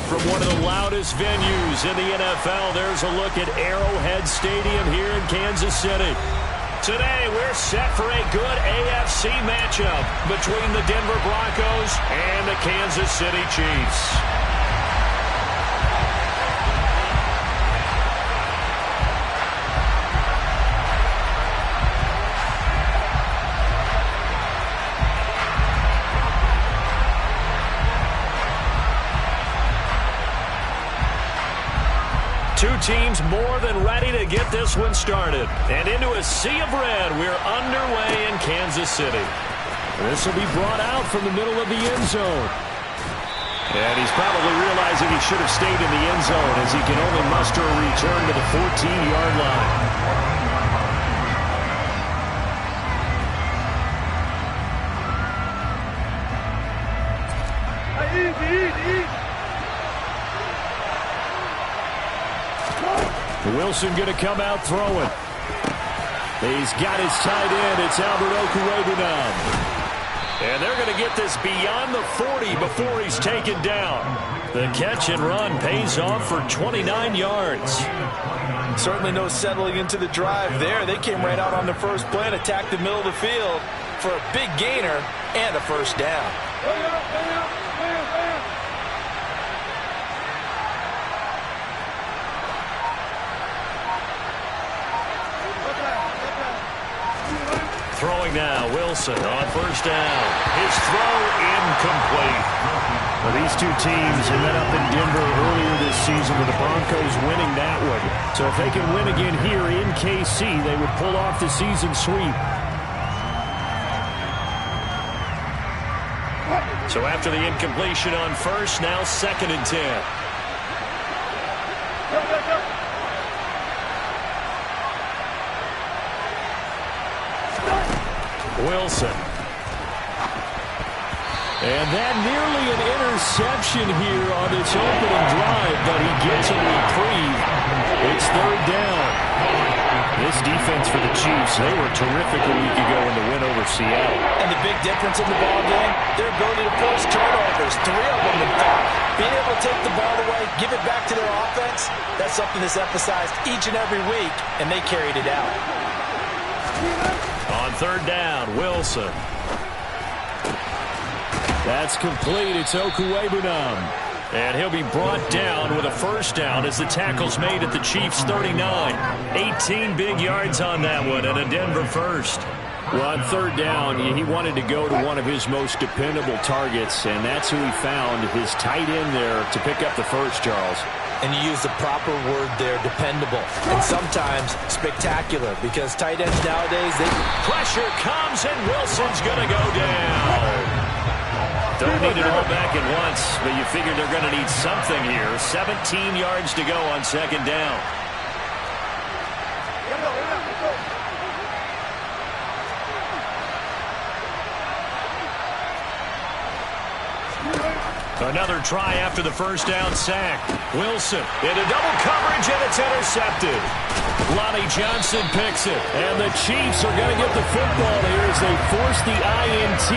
From one of the loudest venues in the NFL, there's a look at Arrowhead Stadium here in Kansas City. Today, we're set for a good AFC matchup between the Denver Broncos and the Kansas City Chiefs. Two teams more than ready to get this one started. And into a sea of red, we're underway in Kansas City. This will be brought out from the middle of the end zone. And he's probably realizing he should have stayed in the end zone as he can only muster a return to the 14-yard line. Wilson going to come out throwing. He's got his tight end. It's Albert Okwuegbunam. And they're going to get this beyond the 40 before he's taken down. The catch and run pays off for 29 yards. Certainly no settling into the drive there. They came right out on the first play and attacked the middle of the field for a big gainer and a first down. Throwing now, Wilson on first down. His throw incomplete. Well, these two teams have met up in Denver earlier this season with the Broncos winning that one. So if they can win again here in KC, they would pull off the season sweep. So after the incompletion on first, now 2nd and 10. Wilson. And that nearly an interception here on its opening drive, but he gets a reprieve. It's 3rd down. This defense for the Chiefs, they were terrific a week ago in the win over Seattle. And the big difference in the ball game, their ability to force turnovers, 3 of them in fact. Being able to take the ball away, give it back to their offense, that's something that's emphasized each and every week, and they carried it out. On 3rd down, Wilson. That's complete. It's Okwuegbunam. And he'll be brought down with a first down as the tackle's made at the Chiefs' 39. 18 big yards on that one and a Denver first. Well, on 3rd down, he wanted to go to one of his most dependable targets, and that's who he found, his tight end there, to pick up the first, Charles. And you use the proper word there, dependable. And sometimes spectacular, because tight ends nowadays, pressure comes and Wilson's going to go down. Don't need it all back at once, but you figure they're going to need something here. 17 yards to go on 2nd down. Another try after the first down sack. Wilson into double coverage, and it's intercepted. Lonnie Johnson picks it, and the Chiefs are going to get the football here as they force the INT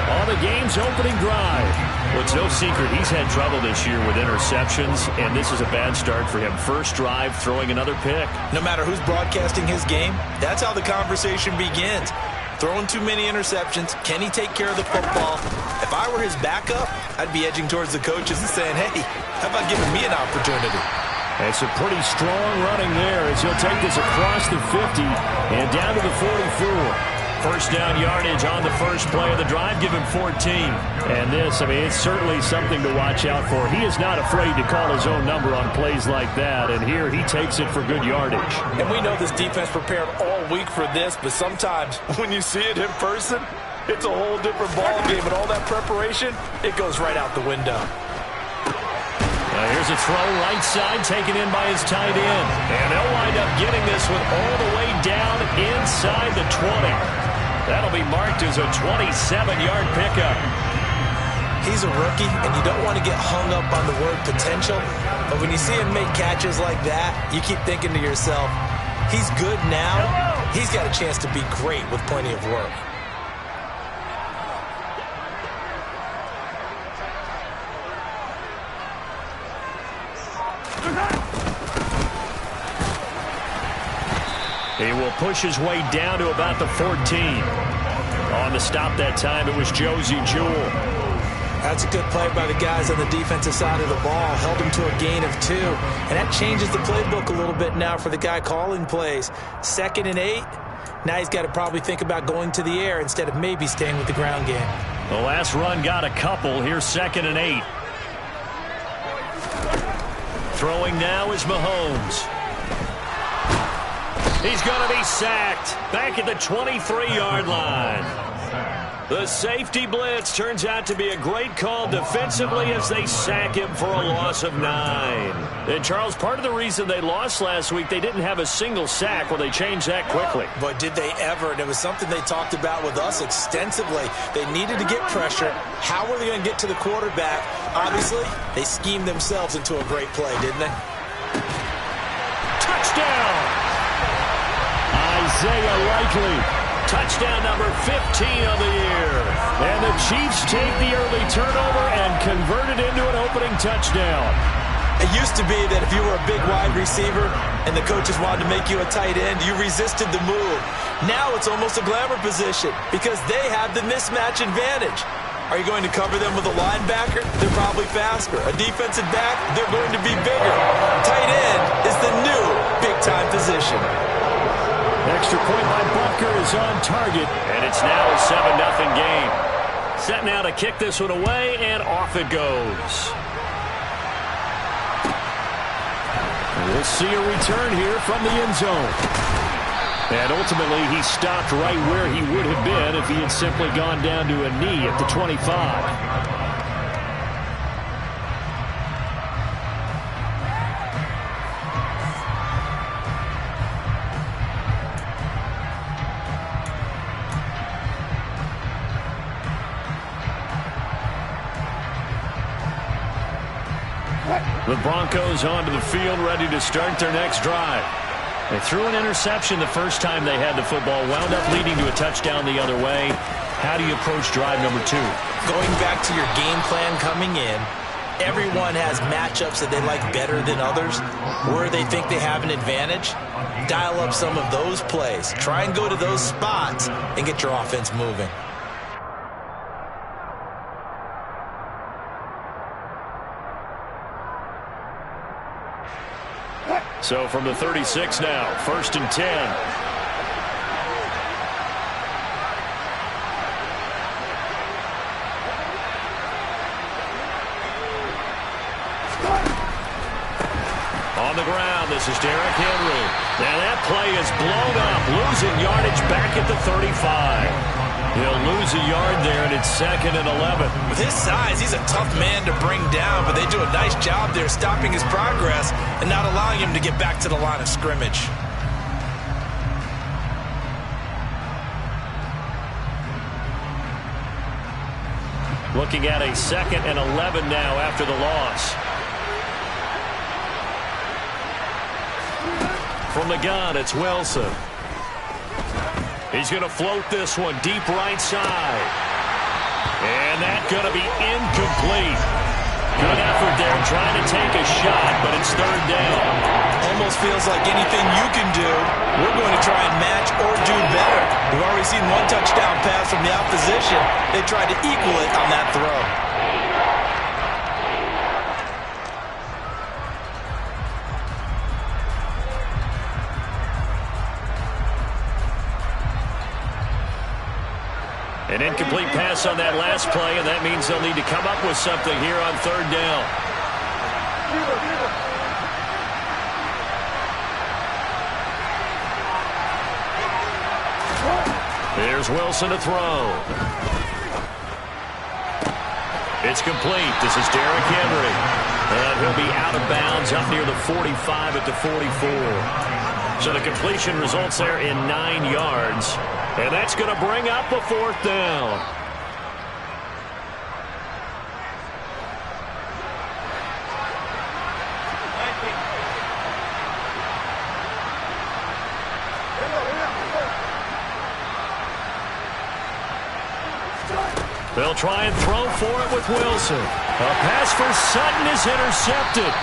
on the game's opening drive. Well, it's no secret he's had trouble this year with interceptions, and this is a bad start for him. First drive, throwing another pick. No matter who's broadcasting his game, that's how the conversation begins. Throwing too many interceptions. Can he take care of the football? If I were his backup, I'd be edging towards the coaches and saying, hey, how about giving me an opportunity? It's a pretty strong running there as he'll take this across the 50 and down to the 44. First down yardage on the first play of the drive, give him 14. And this, I mean, it's certainly something to watch out for. He is not afraid to call his own number on plays like that, and here he takes it for good yardage. And we know this defense prepared all week for this, but sometimes when you see it in person, it's a whole different ball game, and all that preparation, it goes right out the window. Here's a throw right side taken in by his tight end. And they'll wind up getting this one all the way down inside the 20. That'll be marked as a 27-yard pickup. He's a rookie, and you don't want to get hung up on the word potential. But when you see him make catches like that, you keep thinking to yourself, he's good now. He's got a chance to be great with plenty of work. He will push his way down to about the 14. On the stop that time, it was Josie Jewell. That's a good play by the guys on the defensive side of the ball. Held him to a gain of 2. And that changes the playbook a little bit now for the guy calling plays. 2nd and 8. Now he's got to probably think about going to the air instead of maybe staying with the ground game. The last run got a couple. Here's 2nd and 8. Throwing now is Mahomes. He's going to be sacked back at the 23-yard line. The safety blitz turns out to be a great call defensively as they sack him for a loss of 9. And, Charles, part of the reason they lost last week, they didn't have a single sack. Well, they changed that quickly. But did they ever? And it was something they talked about with us extensively. They needed to get pressure. How were they going to get to the quarterback? Obviously, they schemed themselves into a great play, didn't they? Touchdown! Isaiah Likely. Touchdown number 15 of the year. And the Chiefs take the early turnover and convert it into an opening touchdown. It used to be that if you were a big wide receiver and the coaches wanted to make you a tight end, you resisted the move. Now it's almost a glamour position because they have the mismatch advantage. Are you going to cover them with a linebacker? They're probably faster. A defensive back? They're going to be bigger. Tight end is the new big-time position. Extra point by Butker is on target, and it's now a 7-0 game. Set now to kick this one away, and off it goes. We'll see a return here from the end zone. And ultimately, he stopped right where he would have been if he had simply gone down to a knee at the 25. The Broncos onto the field, ready to start their next drive. They threw an interception the first time they had the football, wound up leading to a touchdown the other way. How do you approach drive number 2? Going back to your game plan coming in, everyone has matchups that they like better than others, where they think they have an advantage. Dial up some of those plays. Try and go to those spots and get your offense moving. So from the 36 now, 1st and 10. On the ground, this is Derrick Henry. And that play is blown up, losing yardage back at the 35. He'll lose a yard there, and it's 2nd and 11. With his size, he's a tough man to bring down, but they do a nice job there stopping his progress and not allowing him to get back to the line of scrimmage. Looking at a 2nd and 11 now after the loss. From the gun, it's Wilson. He's going to float this one deep right side. And that's going to be incomplete. Good effort there trying to take a shot, but it's 3rd down. Almost feels like anything you can do, we're going to try and match or do better. We've already seen one touchdown pass from the opposition. They tried to equal it on that throw. An incomplete pass on that last play, and that means they'll need to come up with something here on 3rd down. Here's Wilson to throw. It's complete. This is Derrick Henry. And he'll be out of bounds up near the 45 at the 44. So the completion results there in 9 yards. And that's going to bring up a 4th down. They'll try and throw for it with Wilson. A pass for Sutton is intercepted.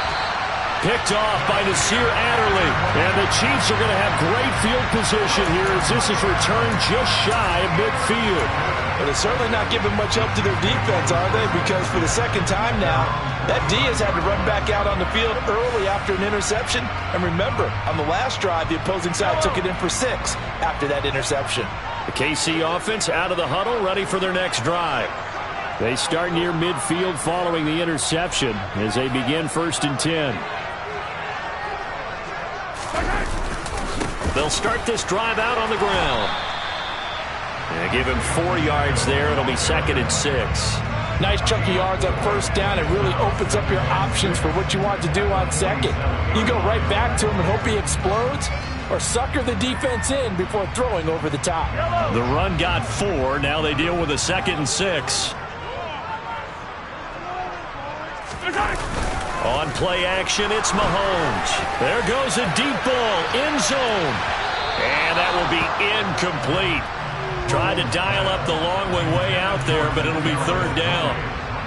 Picked off by Nasir Adderley. And the Chiefs are going to have great field position here as this is returned just shy of midfield. Well, they're certainly not giving much help to their defense, are they? Because for the second time now, that D has had to run back out on the field early after an interception. And remember, on the last drive, the opposing side took it in for 6 after that interception. The KC offense out of the huddle, ready for their next drive. They start near midfield following the interception as they begin 1st and 10. They'll start this drive out on the ground. And give him 4 yards there. It'll be 2nd and 6. Nice chunky yards on 1st down. It really opens up your options for what you want to do on 2nd. You go right back to him and hope he explodes, or sucker the defense in before throwing over the top. The run got 4. Now they deal with a 2nd and 6. On play action, it's Mahomes. There goes a deep ball, end zone. And that will be incomplete. Tried to dial up the long way out there, but it'll be 3rd down.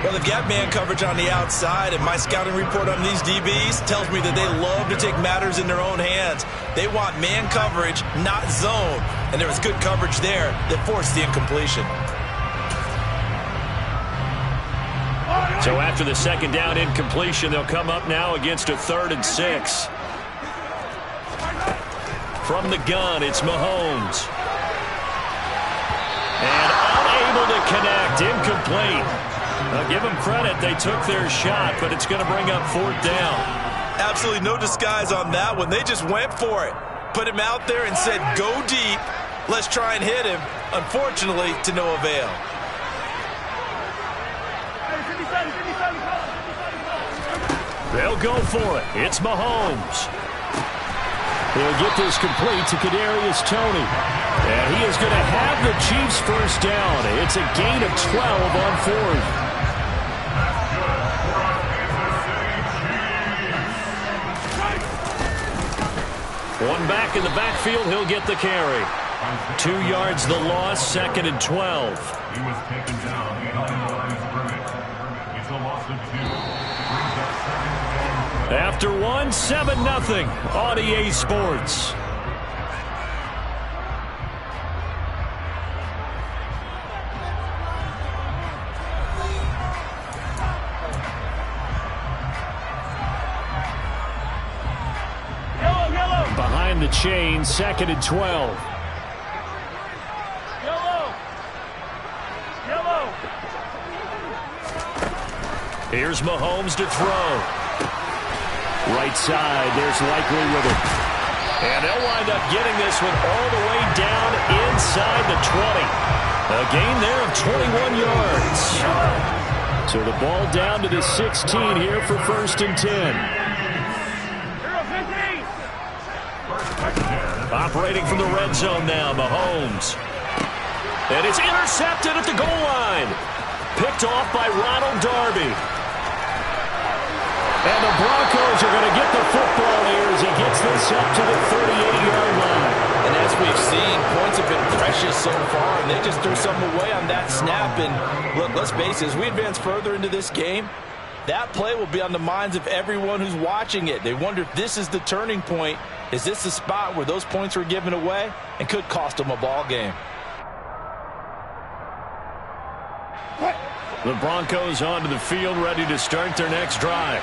Well, they've got man coverage on the outside, and my scouting report on these DBs tells me that they love to take matters in their own hands. They want man coverage, not zone. And there was good coverage there that forced the incompletion. So after the 2nd down incompletion, they'll come up now against a 3rd and 6. From the gun, it's Mahomes. And unable to connect, incomplete. I'll give them credit, they took their shot, but it's going to bring up 4th down. Absolutely no disguise on that one. They just went for it. Put him out there and said, go deep. Let's try and hit him. Unfortunately, to no avail. They'll go for it. It's Mahomes. He'll get this complete to Kadarius Toney. And he is going to have the Chiefs 1st down. It's a gain of 12 on 4th. One back in the backfield, he'll get the carry. 2 yards the loss, 2nd and 12. He was taken down behind the line of scrimmage. It's a loss of 2. After 1, 7-0 on EA Sports. Behind the chain, 2nd and 12. Here's Mahomes to throw. Right side, there's Likely with it. And they'll wind up getting this one all the way down inside the 20. A gain there of 21 yards. So the ball down to the 16 here for 1st and 10. Operating from the red zone now, Mahomes. And it's intercepted at the goal line. Picked off by Ronald Darby. And the Broncos are going to get the football here as he gets this up to the 38-yard line. And as we've seen, points have been precious so far, and they just threw something away on that snap. And look, let's face it, as we advance further into this game, that play will be on the minds of everyone who's watching it. They wonder if this is the turning point. Is this the spot where those points were given away and could cost them a ball game? The Broncos onto the field, ready to start their next drive.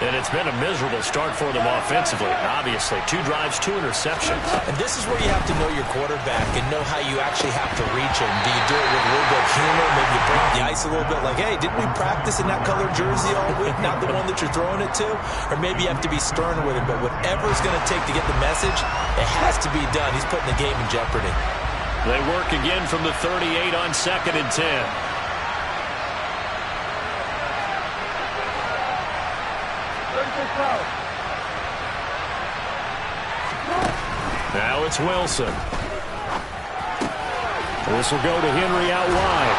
And it's been a miserable start for them offensively. Obviously, 2 drives, 2 interceptions. And this is where you have to know your quarterback and know how you actually have to reach him. Do you do it with a little bit of humor? Maybe you break the ice a little bit like, hey, didn't we practice in that colored jersey all week? Not the one that you're throwing it to? Or maybe you have to be stern with him. But whatever it's going to take to get the message, it has to be done. He's putting the game in jeopardy. They work again from the 38 on 2nd and 10. Now it's Wilson. This will go to Henry out wide.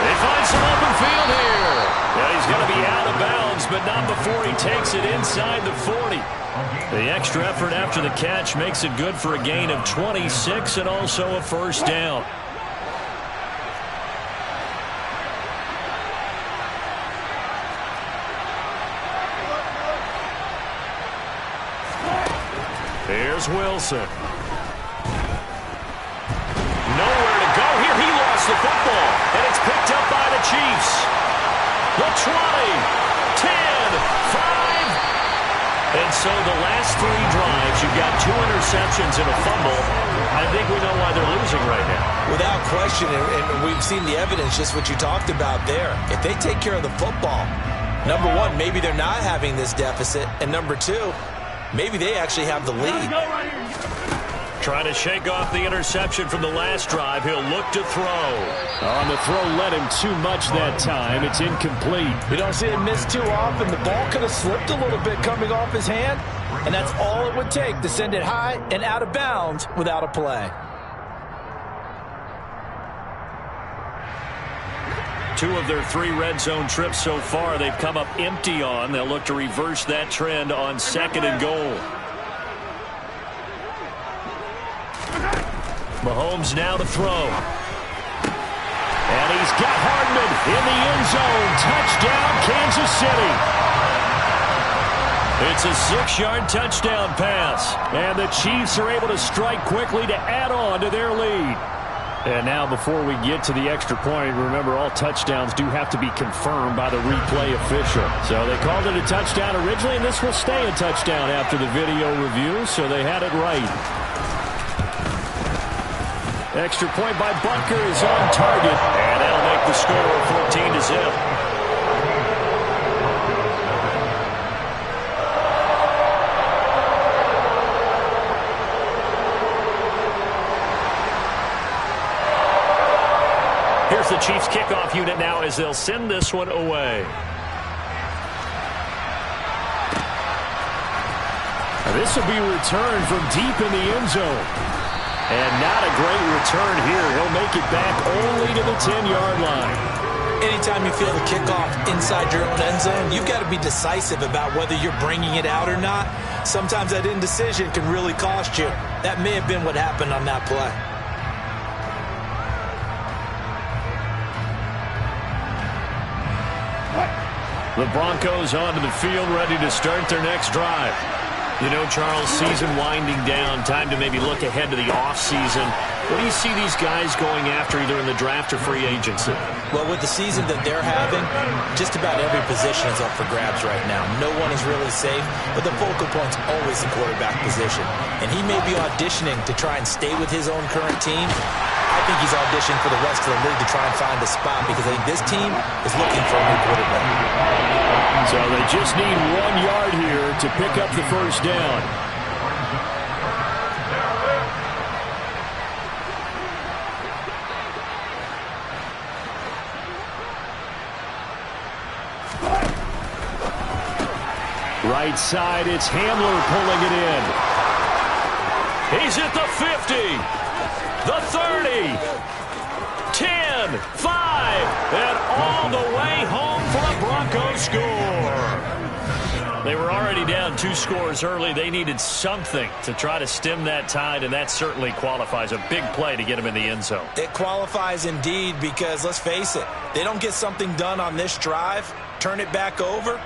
They find some open field here. Yeah, he's going to be out of bounds, but not before he takes it inside the 40. The extra effort after the catch makes it good for a gain of 26 and also a 1st down. Here's Wilson. Nowhere to go here. He lost the football, and it's picked up by the Chiefs. The 20, 10, 5. And so the last 3 drives, you've got 2 interceptions and a fumble. I think we know why they're losing right now. Without question, and we've seen the evidence, just what you talked about there. If they take care of the football, number one, maybe they're not having this deficit. And number two, maybe they actually have the lead. Trying to shake off the interception from the last drive. He'll look to throw. On the throw, led him too much that time. It's incomplete. We don't see it miss too often. The ball could have slipped a little bit coming off his hand, and that's all it would take to send it high and out of bounds without a play. 2 of their 3 red zone trips so far, they've come up empty on. They'll look to reverse that trend on 2nd and goal. Mahomes now to throw. And he's got Hardman in the end zone. Touchdown, Kansas City. It's a 6-yard touchdown pass. And the Chiefs are able to strike quickly to add on to their lead. And now before we get to the extra point, remember all touchdowns do have to be confirmed by the replay official. So they called it a touchdown originally, and this will stay a touchdown after the video review, so they had it right. Extra point by Butker is on target, and that'll make the score 14-0. Here's the Chiefs kickoff unit now as they'll send this one away. This will be returned from deep in the end zone. And not a great return here. He'll make it back only to the 10-yard line. Anytime you feel the kickoff inside your own end zone, you've got to be decisive about whether you're bringing it out or not. Sometimes that indecision can really cost you. That may have been what happened on that play. The Broncos onto the field, ready to start their next drive. You know, Charles, season winding down, time to maybe look ahead to the offseason. What do you see these guys going after either in the draft or free agency? Well, with the season that they're having, just about every position is up for grabs right now. No one is really safe, but the focal point's always the quarterback position. And he may be auditioning to try and stay with his own current team. I think he's auditioning for the rest of the league to try and find a spot because I think this team is looking for a new quarterback. So they just need 1 yard here to pick up the first down. Right side, it's Hamler pulling it in. He's at the 50, the 30, 10, 5, and all the way home for a Broncos score. They were already down 2 scores early. They needed something to try to stem that tide, and that certainly qualifies. A big play to get them in the end zone. It qualifies indeed because, let's face it, they don't get something done on this drive, turn it back over,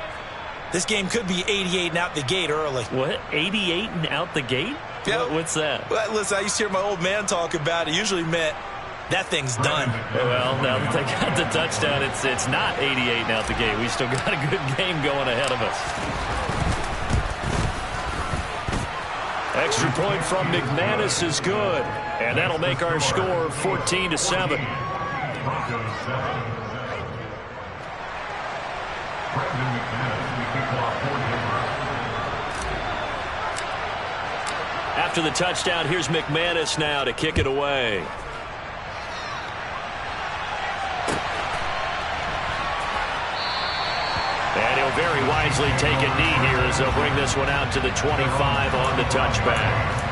this game could be 88 and out the gate early. What? 88 and out the gate? Yep. What's that? Well, listen, I used to hear my old man talk about it. It usually meant that thing's done. Well, now that they got the touchdown, it's not 88 and out the gate. We still got a good game going ahead of us. Extra point from McManus is good, and that'll make our score 14-7. After the touchdown, here's McManus now to kick it away. And he'll very wisely take a knee here as they'll bring this one out to the 25 on the touchback.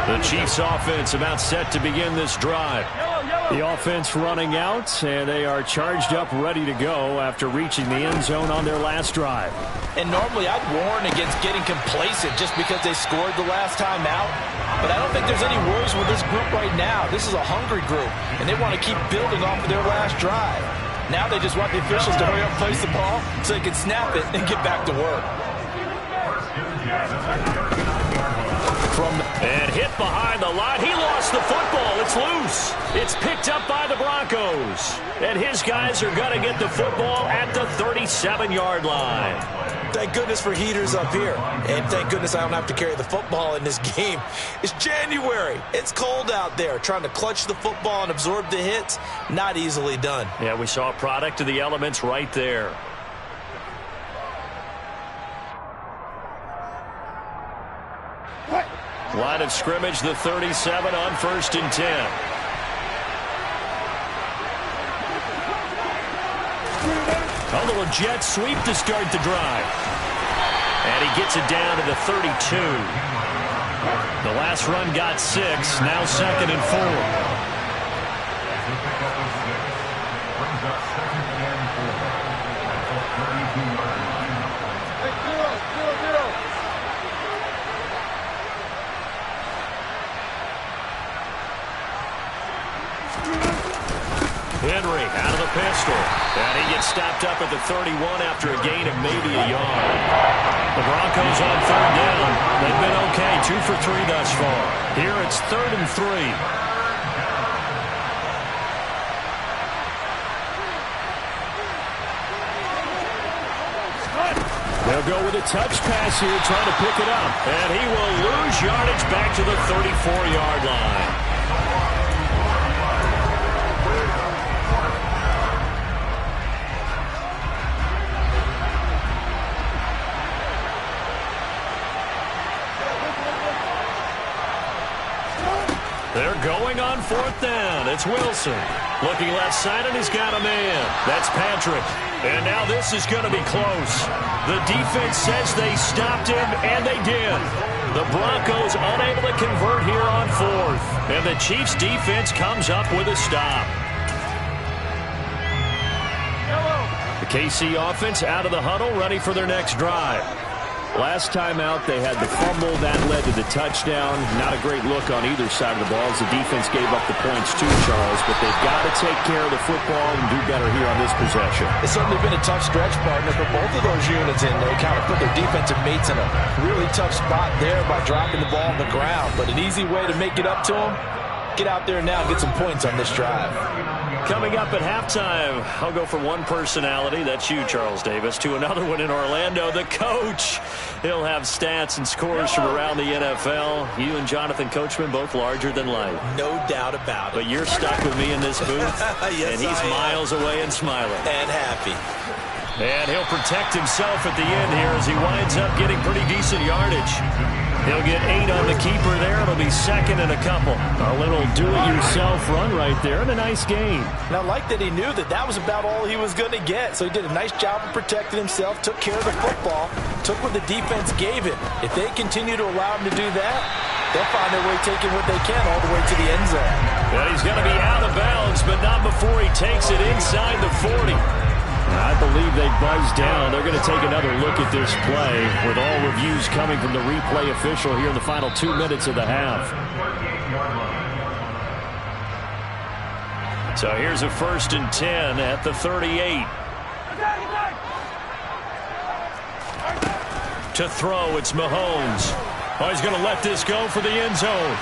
The Chiefs offense about set to begin this drive. The offense running out, and they are charged up, ready to go after reaching the end zone on their last drive. And normally I'd warn against getting complacent just because they scored the last time out. But I don't think there's any worries with this group right now. This is a hungry group, and they want to keep building off of their last drive. Now they just want the officials to hurry up and place the ball so they can snap it and get back to work. And hit behind the line. He lost the football. It's loose. It's picked up by the Broncos. And his guys are going to get the football at the 37-yard line. Thank goodness for heaters up here. And thank goodness I don't have to carry the football in this game. It's January. It's cold out there. Trying to clutch the football and absorb the hits, not easily done. Yeah, we saw a product of the elements right there. Line of scrimmage, the 37 on 1st and 10. A little jet sweep to start the drive. And he gets it down to the 32. The last run got 6, now 2nd and 4. Henry out of the pistol. And he gets stopped up at the 31 after a gain of maybe a yard. The Broncos on 3rd down. They've been okay, 2 for 3 thus far. Here it's 3rd and 3. They'll go with a touch pass here, trying to pick it up. And he will lose yardage back to the 34-yard line. They're going on 4th down. It's Wilson. Looking left side, and he's got a man. That's Patrick. And now this is going to be close. The defense says they stopped him, and they did. The Broncos unable to convert here on 4th. And the Chiefs' defense comes up with a stop. The KC offense out of the huddle, ready for their next drive. Last time out, they had the fumble. That led to the touchdown. Not a great look on either side of the ball as the defense gave up the points too, Charles. But they've got to take care of the football and do better here on this possession. It's certainly been a tough stretch, partner, for both of those units in. They kind of put their defensive mates in a really tough spot there by dropping the ball on the ground. But an easy way to make it up to them, get out there now and get some points on this drive. Coming up at halftime, I'll go from one personality, that's you, Charles Davis, to another one in Orlando, the coach. He'll have stats and scores from around the NFL. You and Jonathan Coachman both larger than life. No doubt about it. But you're stuck with me in this booth, yes, and he's miles away and smiling. And happy. And he'll protect himself at the end here as he winds up getting pretty decent yardage. He'll get 8 on the keeper there. It'll be 2nd and a couple. A little do-it-yourself run right there and a nice gain. And I like that he knew that that was about all he was going to get. So he did a nice job of protecting himself, took care of the football, took what the defense gave him. If they continue to allow him to do that, they'll find their way taking what they can all the way to the end zone. Well, he's going to be out of bounds, but not before he takes it inside the 40. I believe they buzzed down. They're going to take another look at this play with all reviews coming from the replay official here in the final 2 minutes of the half. So here's a 1st and 10 at the 38. To throw, it's Mahomes. Oh, he's going to let this go for the end zone.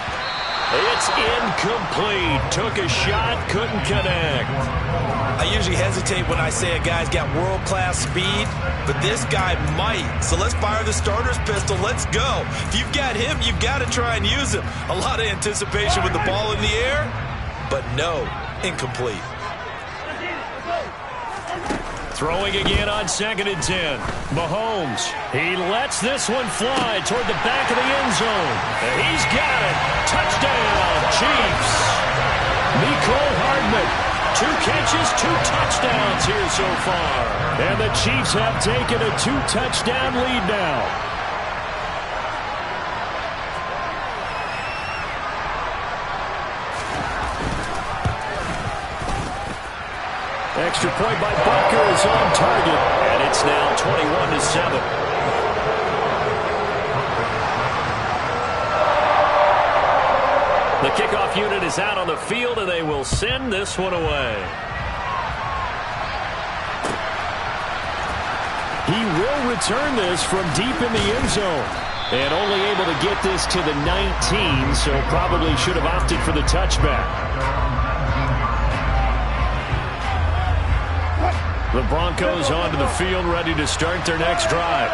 It's incomplete. Took a shot, couldn't connect. I usually hesitate when I say a guy's got world-class speed, but this guy might. So let's fire the starter's pistol. Let's go. If you've got him, you've got to try and use him. A lot of anticipation with the ball in the air, but no, incomplete. Throwing again on 2nd and 10. Mahomes, he lets this one fly toward the back of the end zone. And he's got it. Touchdown, Chiefs. Mecole Hardman. 2 catches, 2 touchdowns here so far. And the Chiefs have taken a 2-touchdown lead now. extra point by Butker is on target, and it's now 21-7. The kickoff unit is out on the field, and they will send this one away. He will return this from deep in the end zone. And only able to get this to the 19, so probably should have opted for the touchback. The Broncos onto the field, ready to start their next drive.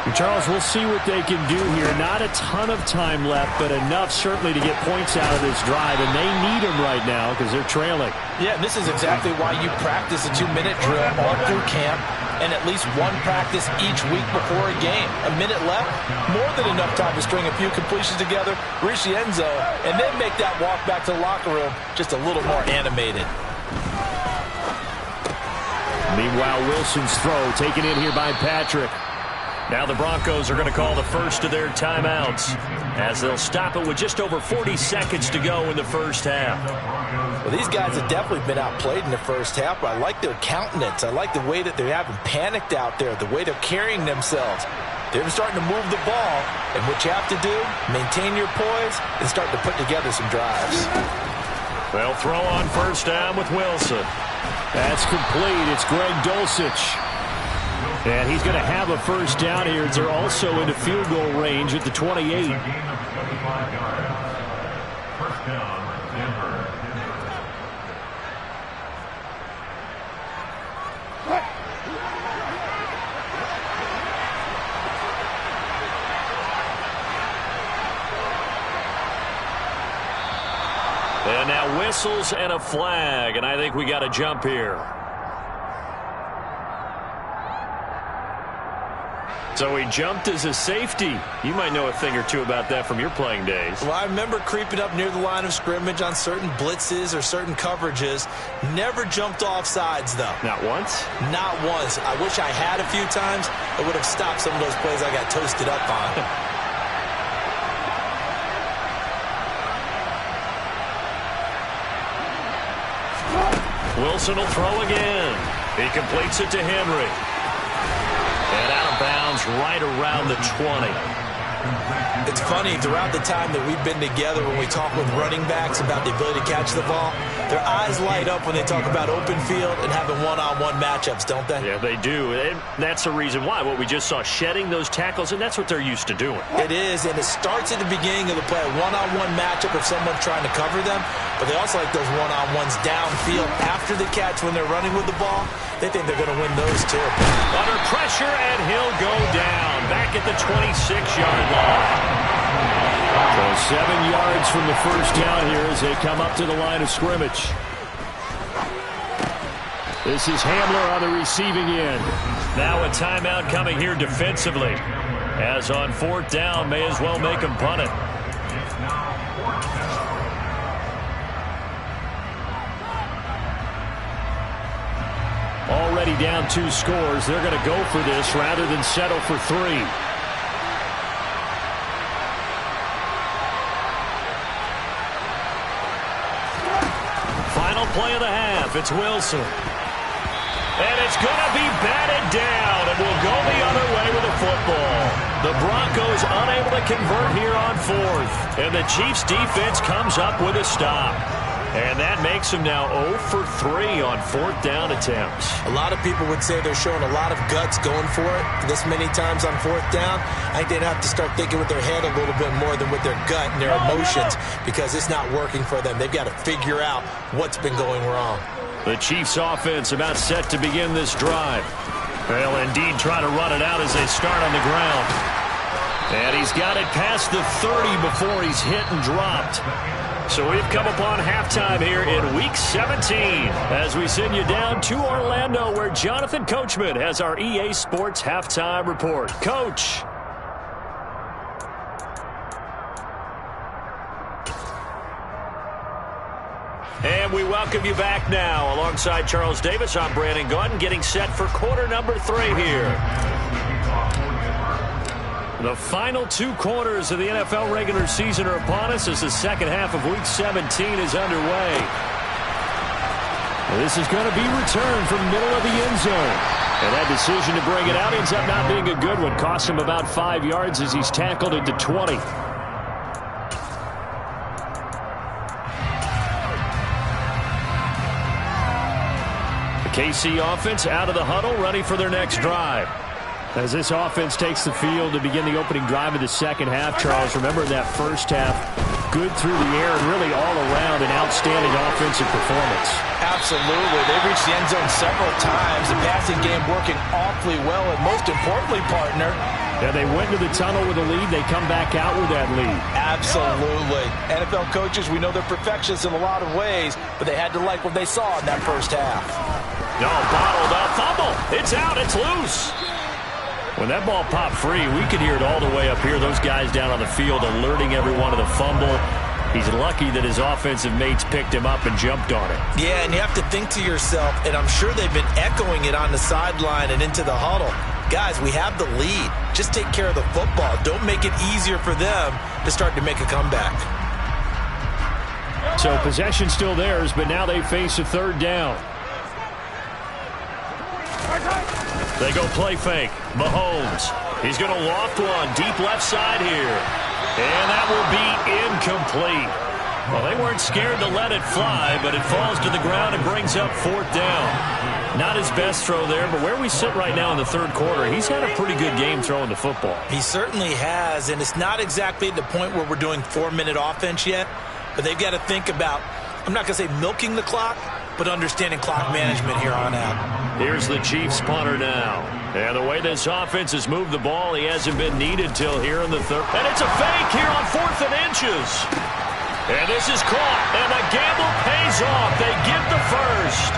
And Charles, we'll see what they can do here. Not a ton of time left, but enough certainly to get points out of this drive, and they need them right now because they're trailing. Yeah, this is exactly why you practice a 2-minute drill all through camp, and at least one practice each week before a game. A minute left, more than enough time to string a few completions together, reach the end zone, and then make that walk back to the locker room just a little more animated. Meanwhile, Wilson's throw taken in here by Patrick. Now the Broncos are going to call the first of their timeouts as they'll stop it with just over 40 seconds to go in the first half. Well, these guys have definitely been outplayed in the first half, but I like their countenance. I like the way that they haven't panicked out there, the way they're carrying themselves. They're starting to move the ball, and what you have to do, maintain your poise and start to put together some drives. They'll throw on first down with Wilson. That's complete. It's Greg Dulcich. And he's going to have a first down here. They're also into field goal range at the 28. And now whistles and a flag, and I think we got a jump here. So he jumped as a safety. You might know a thing or two about that from your playing days. Well, I remember creeping up near the line of scrimmage on certain blitzes or certain coverages. Never jumped off sides, though. Not once? Not once. I wish I had a few times. It would have stopped some of those plays I got toasted up on. Wilson will throw again. He completes it to Henry. And out of bounds right around the 20. It's funny, throughout the time that we've been together, when we talk with running backs about the ability to catch the ball, their eyes light up when they talk about open field and having one-on-one matchups, don't they? Yeah, they do. And that's the reason why. What we just saw, shedding those tackles, and that's what they're used to doing. It is, and it starts at the beginning of the play, a one-on-one matchup if someone's trying to cover them, but they also like those one-on-ones downfield after the catch when they're running with the ball. They think they're going to win those, too. Under pressure, and he'll go down back at the 26-yard line. So 7 yards from the first down here as they come up to the line of scrimmage. This is Hamler on the receiving end. Now a timeout coming here defensively. As on fourth down, may as well make him punt it. Already down 2 scores. They're going to go for this rather than settle for 3. Final play of the half. It's Wilson. And it's going to be batted down, and will go the other way with the football. The Broncos unable to convert here on fourth. And the Chiefs defense comes up with a stop. And that makes them now 0 for 3 on fourth down attempts. A lot of people would say they're showing a lot of guts going for it this many times on fourth down. I think they'd have to start thinking with their head a little bit more than with their gut and their emotions, because it's not working for them. They've got to figure out what's been going wrong. The Chiefs offense about set to begin this drive. They'll indeed try to run it out as they start on the ground. And he's got it past the 30 before he's hit and dropped. So we've come upon halftime here in Week 17 as we send you down to Orlando, where Jonathan Coachman has our EA Sports Halftime Report. Coach. And we welcome you back now. Alongside Charles Davis, I'm Brandon Gordon, getting set for quarter number 3 here. The final 2 quarters of the NFL regular season are upon us as the second half of Week 17 is underway. This is going to be returned from middle of the end zone. And that decision to bring it out ends up not being a good one. Costs him about 5 yards as he's tackled into 20. The KC offense out of the huddle, ready for their next drive. As this offense takes the field to begin the opening drive of the second half, Charles, remember that first half, good through the air and really all around an outstanding offensive performance. Absolutely. They've reached the end zone several times. The passing game working awfully well, and most importantly, partner, yeah, they went into the tunnel with a lead. They come back out with that lead. Absolutely. NFL coaches, we know they're perfectionists in a lot of ways, but they had to like what they saw in that first half. No, bottled up. Fumble. It's out. It's loose. When that ball popped free, we could hear it all the way up here. Those guys down on the field alerting everyone of the fumble. He's lucky that his offensive mates picked him up and jumped on it. Yeah, and you have to think to yourself, and I'm sure they've been echoing it on the sideline and into the huddle. Guys, we have the lead. Just take care of the football. Don't make it easier for them to start to make a comeback. So possession still theirs, but now they face a third down. They go play fake. Mahomes. He's going to loft one deep left side here. And that will be incomplete. Well, they weren't scared to let it fly, but it falls to the ground and brings up fourth down. Not his best throw there, but where we sit right now in the third quarter, he's had a pretty good game throwing the football. He certainly has, and it's not exactly at the point where we're doing 4-minute offense yet, but they've got to think about, I'm not going to say milking the clock, but understanding clock management here on out. Here's the Chiefs punter now. And the way this offense has moved the ball, he hasn't been needed till here in the third. And it's a fake here on 4th and inches. And this is caught, and the gamble pays off. They get the first.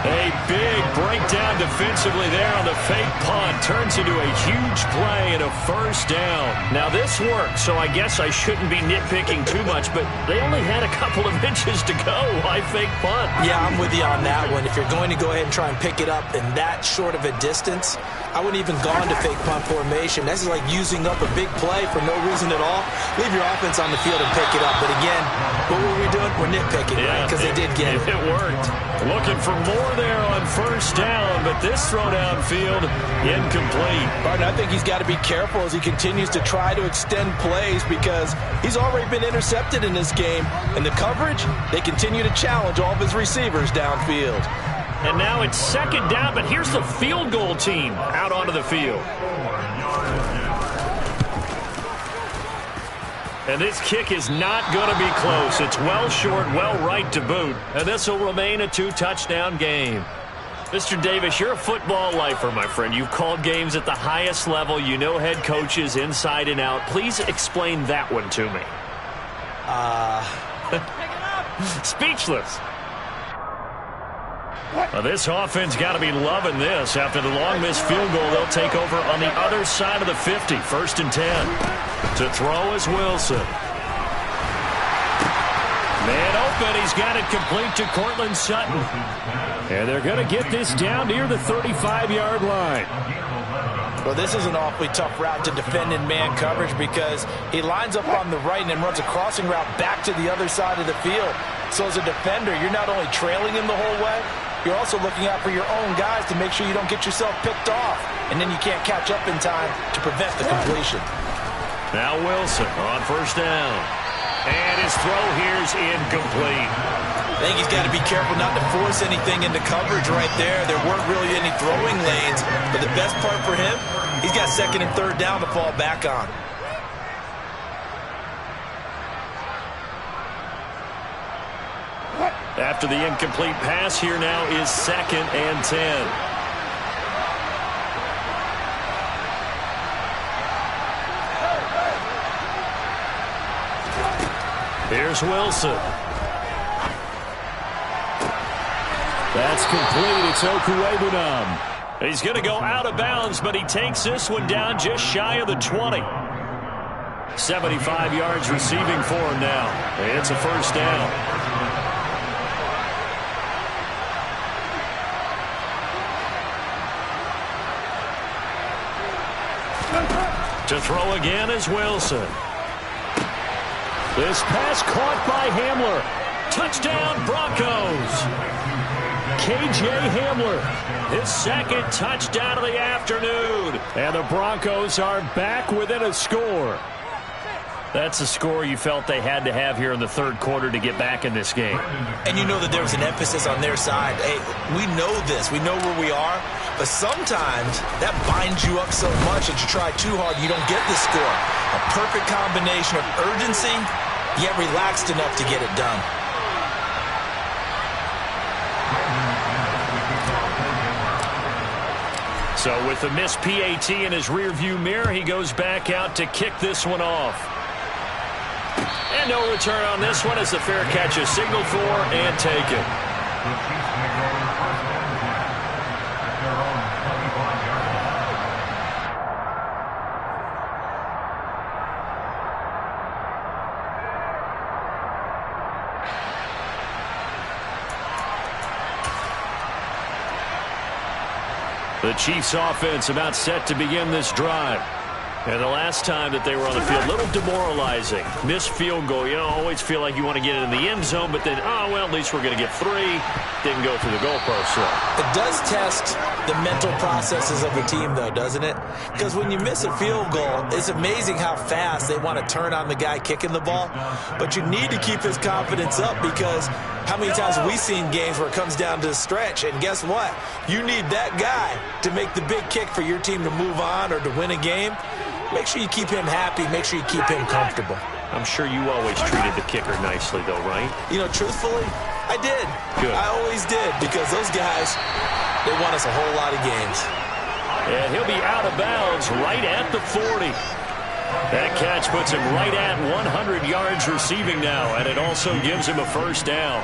A big breakdown defensively there on the fake punt. Turns into a huge play and a first down. Now this worked, so I guess I shouldn't be nitpicking too much, but they only had a couple of inches to go. Why fake punt? Yeah, I'm with you on that one. If you're going to go ahead and try and pick it up in that short of a distance, I wouldn't even gone to fake punt formation. This is like using up a big play for no reason at all. Leave your offense on the field and pick it up. But again, what were we doing? We're nitpicking, right? Because they did get it. It worked. Looking for more there on first down, but this throw downfield incomplete. But I think he's got to be careful as he continues to try to extend plays because he's already been intercepted in this game. And the coverage, they continue to challenge all of his receivers downfield. And now it's second down, but here's the field goal team out onto the field. And this kick is not going to be close. It's well short, well right to boot. And this will remain a 2-touchdown game. Mr. Davis, you're a football lifer, my friend. You've called games at the highest level. You know head coaches inside and out. Please explain that one to me. Speechless. Well, this offense got to be loving this. After the long missed field goal, they'll take over on the other side of the 50. 1st and 10. To throw is Wilson. Man open. He's got it complete to Cortland Sutton. And they're going to get this down near the 35-yard line. Well, this is an awfully tough route to defend in man coverage because he lines up on the right and then runs a crossing route back to the other side of the field. So as a defender, you're not only trailing him the whole way, you're also looking out for your own guys to make sure you don't get yourself picked off. And then you can't catch up in time to prevent the completion. Now Wilson on first down. And his throw here is incomplete. I think he's got to be careful not to force anything into coverage right there. There weren't really any throwing lanes. But the best part for him, he's got 2nd and 3rd down to fall back on. After the incomplete pass, here now is 2nd and 10. Here's Wilson. That's complete. It's Okuwebunam. He's going to go out of bounds, but he takes this one down just shy of the 20. 75 yards receiving for him now. It's a first down. To throw again is Wilson. This pass caught by Hamler. Touchdown, Broncos. K.J. Hamler. His second touchdown of the afternoon. And the Broncos are back within a score. That's a score you felt they had to have here in the third quarter to get back in this game. And you know that there was an emphasis on their side. Hey, we know this. We know where we are. But sometimes that binds you up so much that you try too hard, you don't get the score. A perfect combination of urgency, yet relaxed enough to get it done. So with the missed PAT in his rearview mirror, he goes back out to kick this one off. And no return on this one as the fair catch is signaled for and taken. The Chiefs offense about set to begin this drive. And the last time that they were on the field, a little demoralizing. Missed field goal. You know, always feel like you want to get it in the end zone, but then, oh, well, at least we're going to get 3. Didn't go through the goalpost, though. It does test the mental processes of the team, though, doesn't it? Because when you miss a field goal, it's amazing how fast they want to turn on the guy kicking the ball. But you need to keep his confidence up because how many times have we seen games where it comes down to the stretch? And guess what? You need that guy to make the big kick for your team to move on or to win a game. Make sure you keep him happy. Make sure you keep him comfortable. I'm sure you always treated the kicker nicely, though, right? You know, truthfully, I did. Good. I always did because those guys, they won us a whole lot of games. And he'll be out of bounds right at the 40. That catch puts him right at 100 yards receiving now, and it also gives him a first down.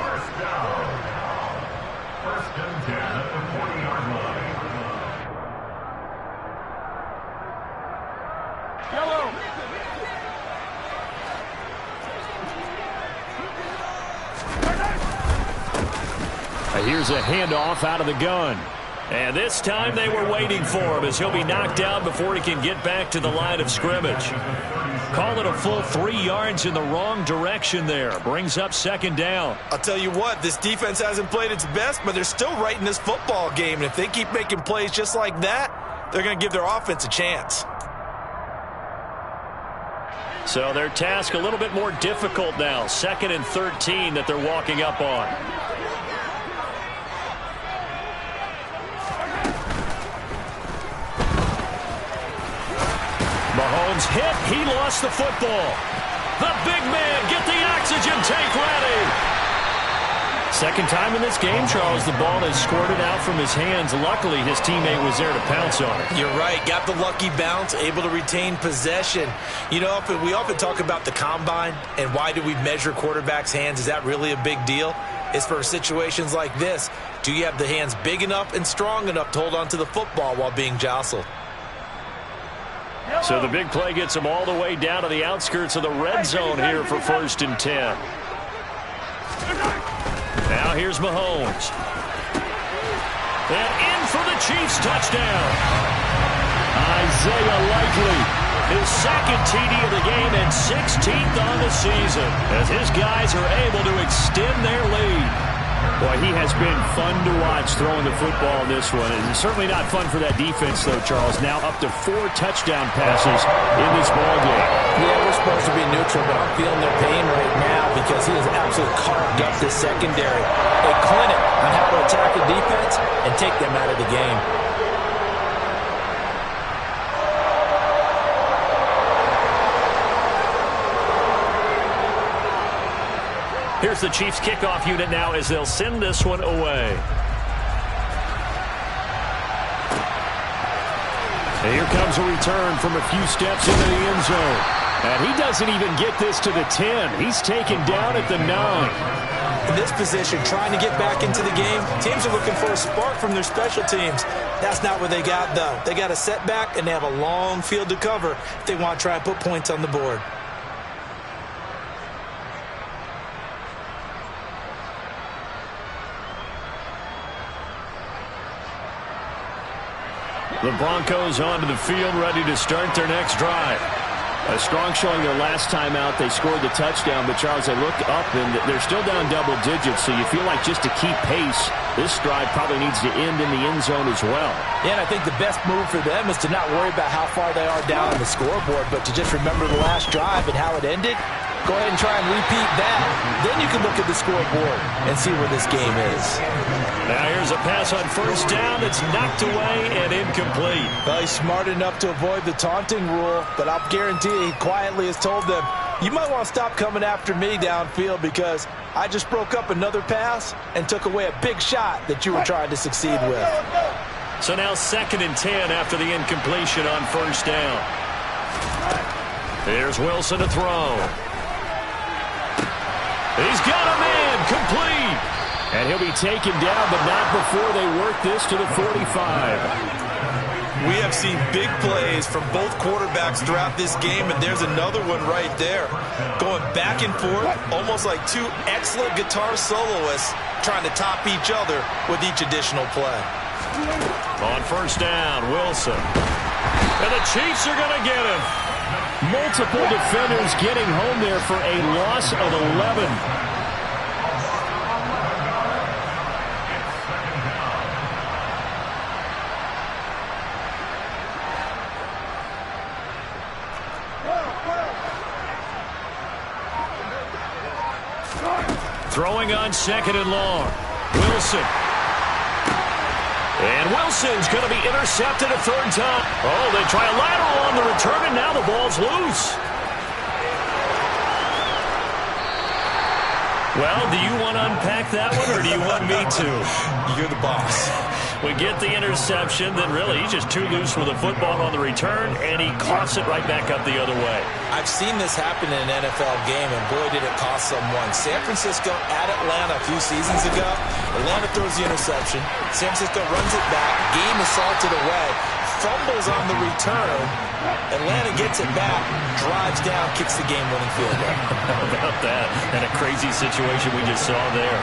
First and 10 at the 40-yard line. Yellow. Here's a handoff out of the gun. And this time they were waiting for him as he'll be knocked down before he can get back to the line of scrimmage. Call it a full 3 yards in the wrong direction there. Brings up second down. I'll tell you what, this defense hasn't played its best, but they're still right in this football game. And if they keep making plays just like that, they're going to give their offense a chance. So their task a little bit more difficult now. 2nd and 13 that they're walking up on. Mahomes hit. He lost the football. The big man, get the oxygen tank ready. Second time in this game, Charles, the ball has squirted out from his hands. Luckily, his teammate was there to pounce on it. You're right. Got the lucky bounce, able to retain possession. You know, we often talk about the combine and why do we measure quarterbacks' hands. Is that really a big deal? It's for situations like this. Do you have the hands big enough and strong enough to hold on to the football while being jostled? So the big play gets him all the way down to the outskirts of the red zone here for 1st and 10. Now here's Mahomes. And in for the Chiefs touchdown. Isaiah Likely, his 2nd TD of the game and 16th on the season as his guys are able to extend their lead. Boy, he has been fun to watch throwing the football in this one. It's certainly not fun for that defense, though, Charles. Now up to 4 touchdown passes in this ballgame. Yeah, we're supposed to be neutral, but I'm feeling their pain right now because he has absolutely carved up this secondary. A clinic on how to attack a defense and take them out of the game. Here's the Chiefs kickoff unit now as they'll send this one away. And here comes a return from a few steps into the end zone. And he doesn't even get this to the 10. He's taken down at the 9. In this position, trying to get back into the game, teams are looking for a spark from their special teams. That's not what they got, though. They got a setback, and they have a long field to cover if they want to try and put points on the board. The Broncos onto the field, ready to start their next drive. A strong showing their last time out. They scored the touchdown, but Charles, they looked up and they're still down double digits, so you feel like just to keep pace, this drive probably needs to end in the end zone as well. Yeah, and I think the best move for them is to not worry about how far they are down on the scoreboard, but to just remember the last drive and how it ended. Go ahead and try and repeat that. Then you can look at the scoreboard and see where this game is. Now here's a pass on first down. It's knocked away and incomplete. Well, he's smart enough to avoid the taunting rule, but I'll guarantee you he quietly has told them, you might want to stop coming after me downfield because I just broke up another pass and took away a big shot that you were trying to succeed with. So now 2nd and 10 after the incompletion on first down. Here's Wilson to throw. He's got a man, complete. And he'll be taken down, but not before they work this to the 45. We have seen big plays from both quarterbacks throughout this game, and there's another one right there. Going back and forth, almost like two excellent guitar soloists trying to top each other with each additional play. On first down, Wilson. And the Chiefs are going to get him. Multiple defenders getting home there for a loss of 11. Throwing on 2nd and long. Wilson. And Wilson's going to be intercepted a 3rd time. Oh, they try a lateral on the return, and now the ball's loose. Well, do you want to unpack that one, or do you want me to? You're the boss. We get the interception, then really he's just too loose with the football on the return, and he coughs it right back up the other way. I've seen this happen in an NFL game, and boy, did it cost someone. San Francisco at Atlanta a few seasons ago. Atlanta throws the interception. San Francisco runs it back. Game is salted away. Fumbles on the return. Atlanta gets it back, drives down, kicks the game-winning field goal. How about that? And a crazy situation we just saw there.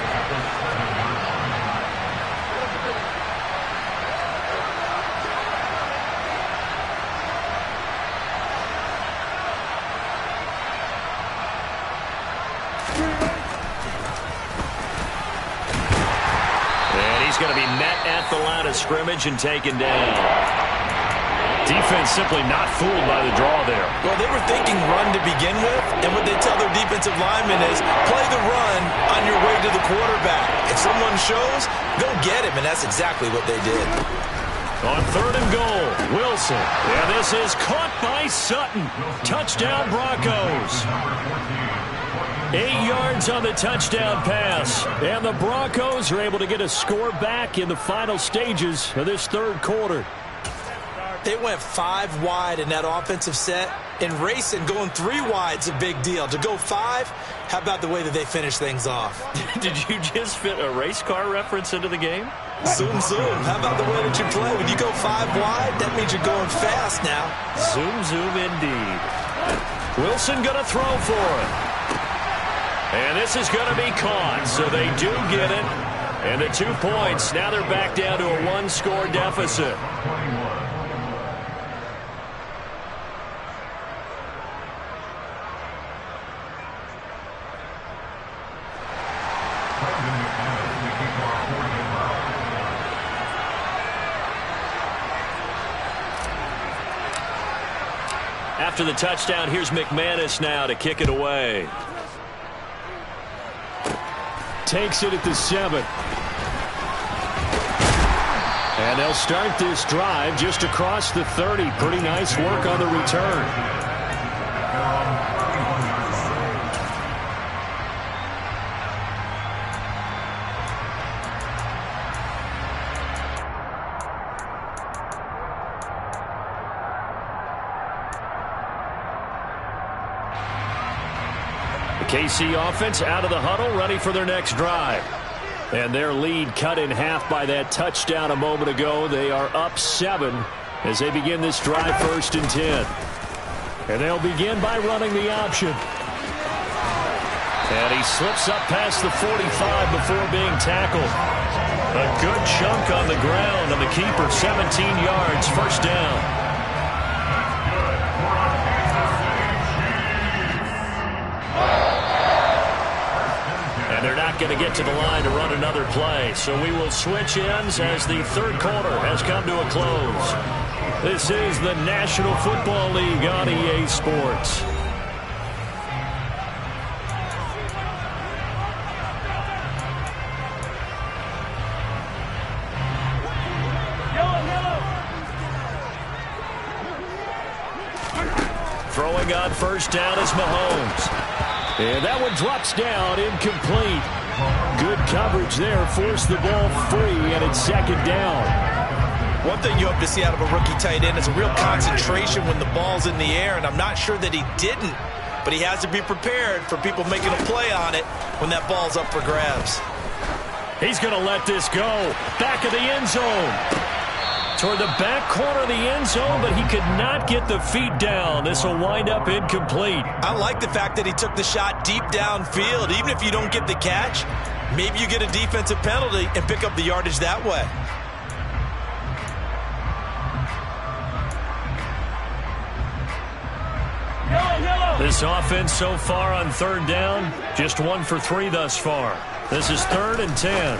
Going to be met at the line of scrimmage and taken down. Defense simply not fooled by the draw there. Well, they were thinking run to begin with, and what they tell their defensive linemen is play the run on your way to the quarterback. If someone shows, go get him, and that's exactly what they did. On 3rd and goal, Wilson. And this is caught by Sutton. Touchdown, Broncos. 8 yards on the touchdown pass. And the Broncos are able to get a score back in the final stages of this 3rd quarter. They went 5 wide in that offensive set. And racing, going 3 wide's a big deal. To go 5, how about the way that they finish things off? Did you just fit a race car reference into the game? Zoom, zoom. How about the way that you play? When you go 5 wide, that means you're going fast now. Zoom, zoom indeed. Wilson going to throw for it. And this is going to be caught, so they do get it. And the 2 points, now they're back down to a 1-score deficit. After the touchdown, here's McManus now to kick it away. Takes it at the 7. And they'll start this drive just across the 30. Pretty nice work on the return. KC offense out of the huddle, ready for their next drive. And their lead cut in half by that touchdown a moment ago. They are up 7 as they begin this drive 1st and 10. And they'll begin by running the option. And he slips up past the 45 before being tackled. A good chunk on the ground, and the keeper 17 yards, 1st down. going to get to the line to run another play. So we will switch ends as the third quarter has come to a close. This is the National Football League on EA Sports. Throwing on first down is Mahomes. And that one drops down, incomplete. Good coverage there, forced the ball free, and it's second down. One thing you hope to see out of a rookie tight end is a real concentration when the ball's in the air, and I'm not sure that he didn't, but he has to be prepared for people making a play on it when that ball's up for grabs. He's going to let this go. Back of the end zone. Toward the back corner of the end zone, but he could not get the feet down. This will wind up incomplete. I like the fact that he took the shot deep downfield. Even if you don't get the catch, maybe you get a defensive penalty and pick up the yardage that way. This offense so far on third down, just 1 for 3 thus far. This is 3rd and 10.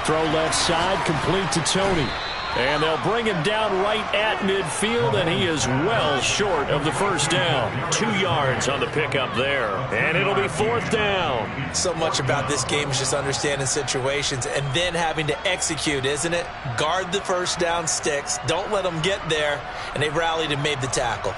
Throw left side, complete to Tony. And they'll bring him down right at midfield, and he is well short of the first down. 2 yards on the pickup there. And it'll be 4th down. So much about this game is just understanding situations and then having to execute, isn't it? Guard the first down sticks. Don't let them get there. And they rallied and made the tackle.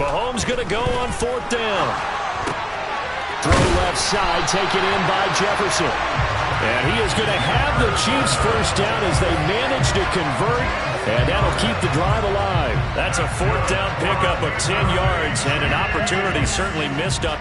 Mahomes going to go on 4th down. Throw left side, taken in by Jefferson. And he is going to have the Chiefs first down as they manage to convert, and that'll keep the drive alive. That's a 4th down pickup of 10 yards, and an opportunity certainly missed up.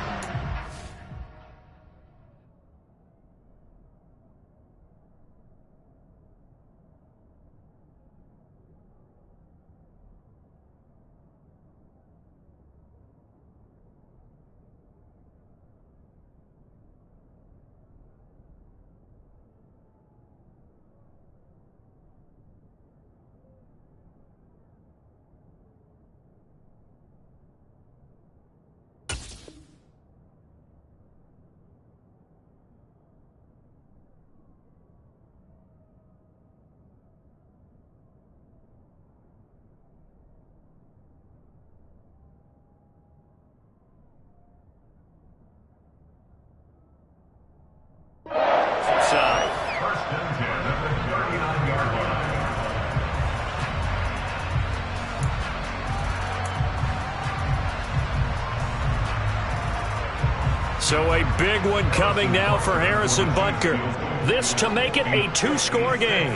So a big one coming now for Harrison Butker. This to make it a 2-score game.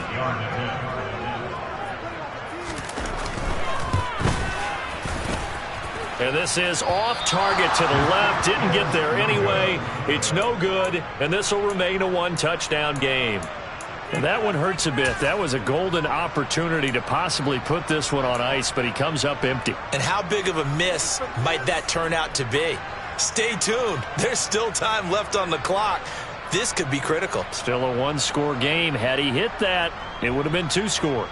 And this is off target to the left. Didn't get there anyway. It's no good, and this will remain a 1-touchdown game. And that one hurts a bit. That was a golden opportunity to possibly put this one on ice, but he comes up empty. And how big of a miss might that turn out to be? Stay tuned. There's still time left on the clock. This could be critical. Still a 1-score game. Had he hit that, it would have been 2 scores.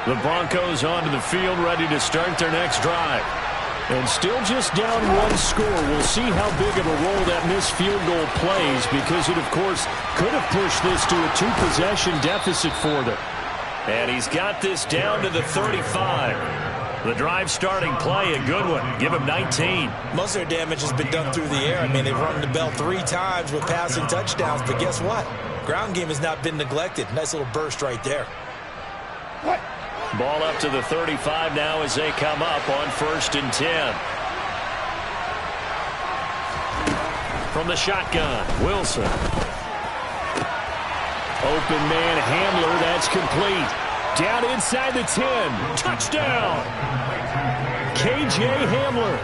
The Broncos onto the field, ready to start their next drive. And still just down 1 score. We'll see how big of a role that missed field goal plays, because it, of course, could have pushed this to a 2-possession deficit for them. And he's got this down to the 35. The drive starting play, a good one. Give him 19. Most of their damage has been done through the air. I mean, they've rung the bell 3 times with passing touchdowns, but guess what? Ground game has not been neglected. Nice little burst right there. Ball up to the 35 now as they come up on 1st and 10. From the shotgun, Wilson. Open man Hamler, that's complete. Down inside the 10. Touchdown! KJ Hamler,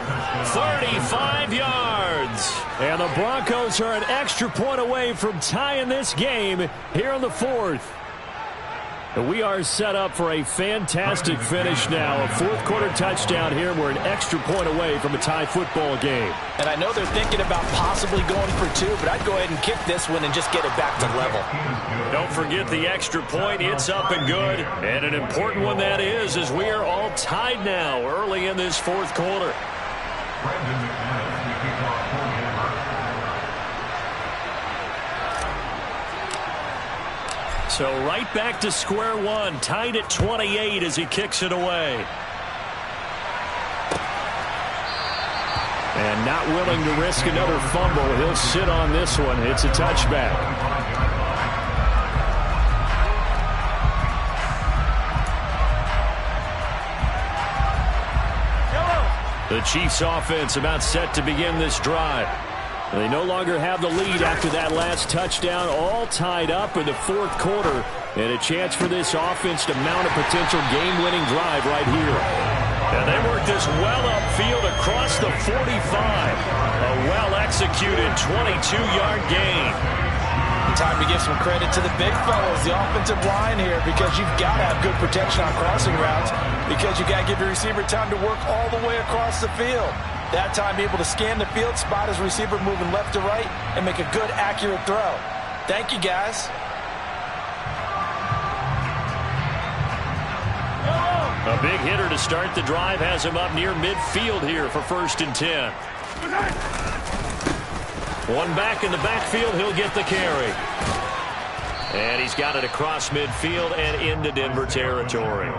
35 yards. And the Broncos are an extra point away from tying this game here in the fourth. We are set up for a fantastic finish now. A fourth-quarter touchdown here. We're an extra point away from a tie football game. And I know they're thinking about possibly going for two, but I'd go ahead and kick this one and just get it back to level. Don't forget the extra point. It's up and good. And an important one that is, as we are all tied now early in this fourth quarter. So right back to square one, tied at 28 as he kicks it away. And not willing to risk another fumble. He'll sit on this one. It's a touchback. The Chiefs offense about set to begin this drive. They no longer have the lead after that last touchdown, all tied up in the fourth quarter, and a chance for this offense to mount a potential game-winning drive right here. And they work this well upfield across the 45. A well-executed 22-yard gain. Time to give some credit to the big fellas, the offensive line here, because you've got to have good protection on crossing routes, because you've got to give your receiver time to work all the way across the field. That time able to scan the field, spot his receiver moving left to right, and make a good, accurate throw. Thank you, guys. A big hitter to start the drive has him up near midfield here for 1st and 10. One back in the backfield, he'll get the carry. And he's got it across midfield and into Denver territory.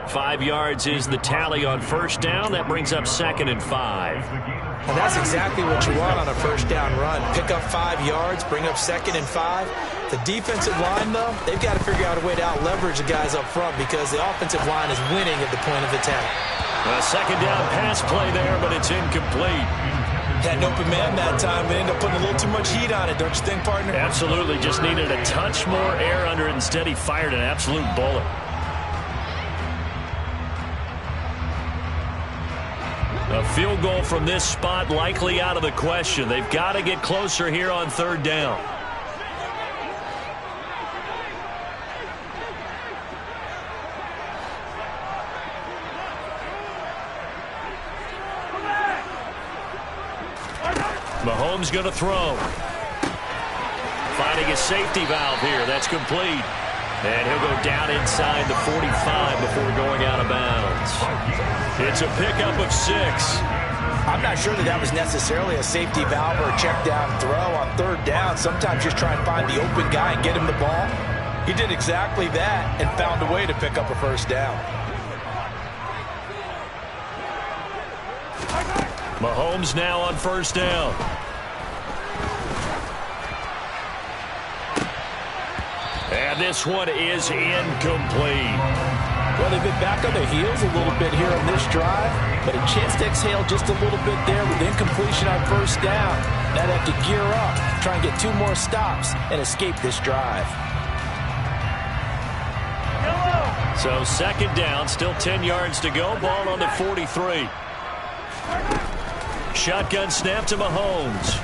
5 yards is the tally on 1st down. That brings up 2nd and 5. And that's exactly what you want on a 1st down run. Pick up 5 yards, bring up 2nd and 5. The defensive line, though, they've got to figure out a way to out-leverage the guys up front because the offensive line is winning at the point of attack. A 2nd down pass play there, but it's incomplete. Had an open man that time, but ended up putting a little too much heat on it, don't you think, partner? Absolutely. Just needed a touch more air under it. Instead, he fired an absolute bullet. A field goal from this spot likely out of the question. They've got to get closer here on 3rd down. Mahomes going to throw. Finding a safety valve here. That's complete. And he'll go down inside the 45 before going out of bounds. It's a pickup of 6. I'm not sure that was necessarily a safety valve or a check down throw on 3rd down. Sometimes just try and find the open guy and get him the ball. He did exactly that and found a way to pick up a 1st down. Mahomes now on 1st down. And this one is incomplete. Well, they've been back on their heels a little bit here on this drive, but a chance to exhale just a little bit there with incompletion on 1st down. Now they have to gear up, try and get 2 more stops, and escape this drive. So 2nd down, still 10 yards to go. Ball on the 43. Shotgun snap to Mahomes.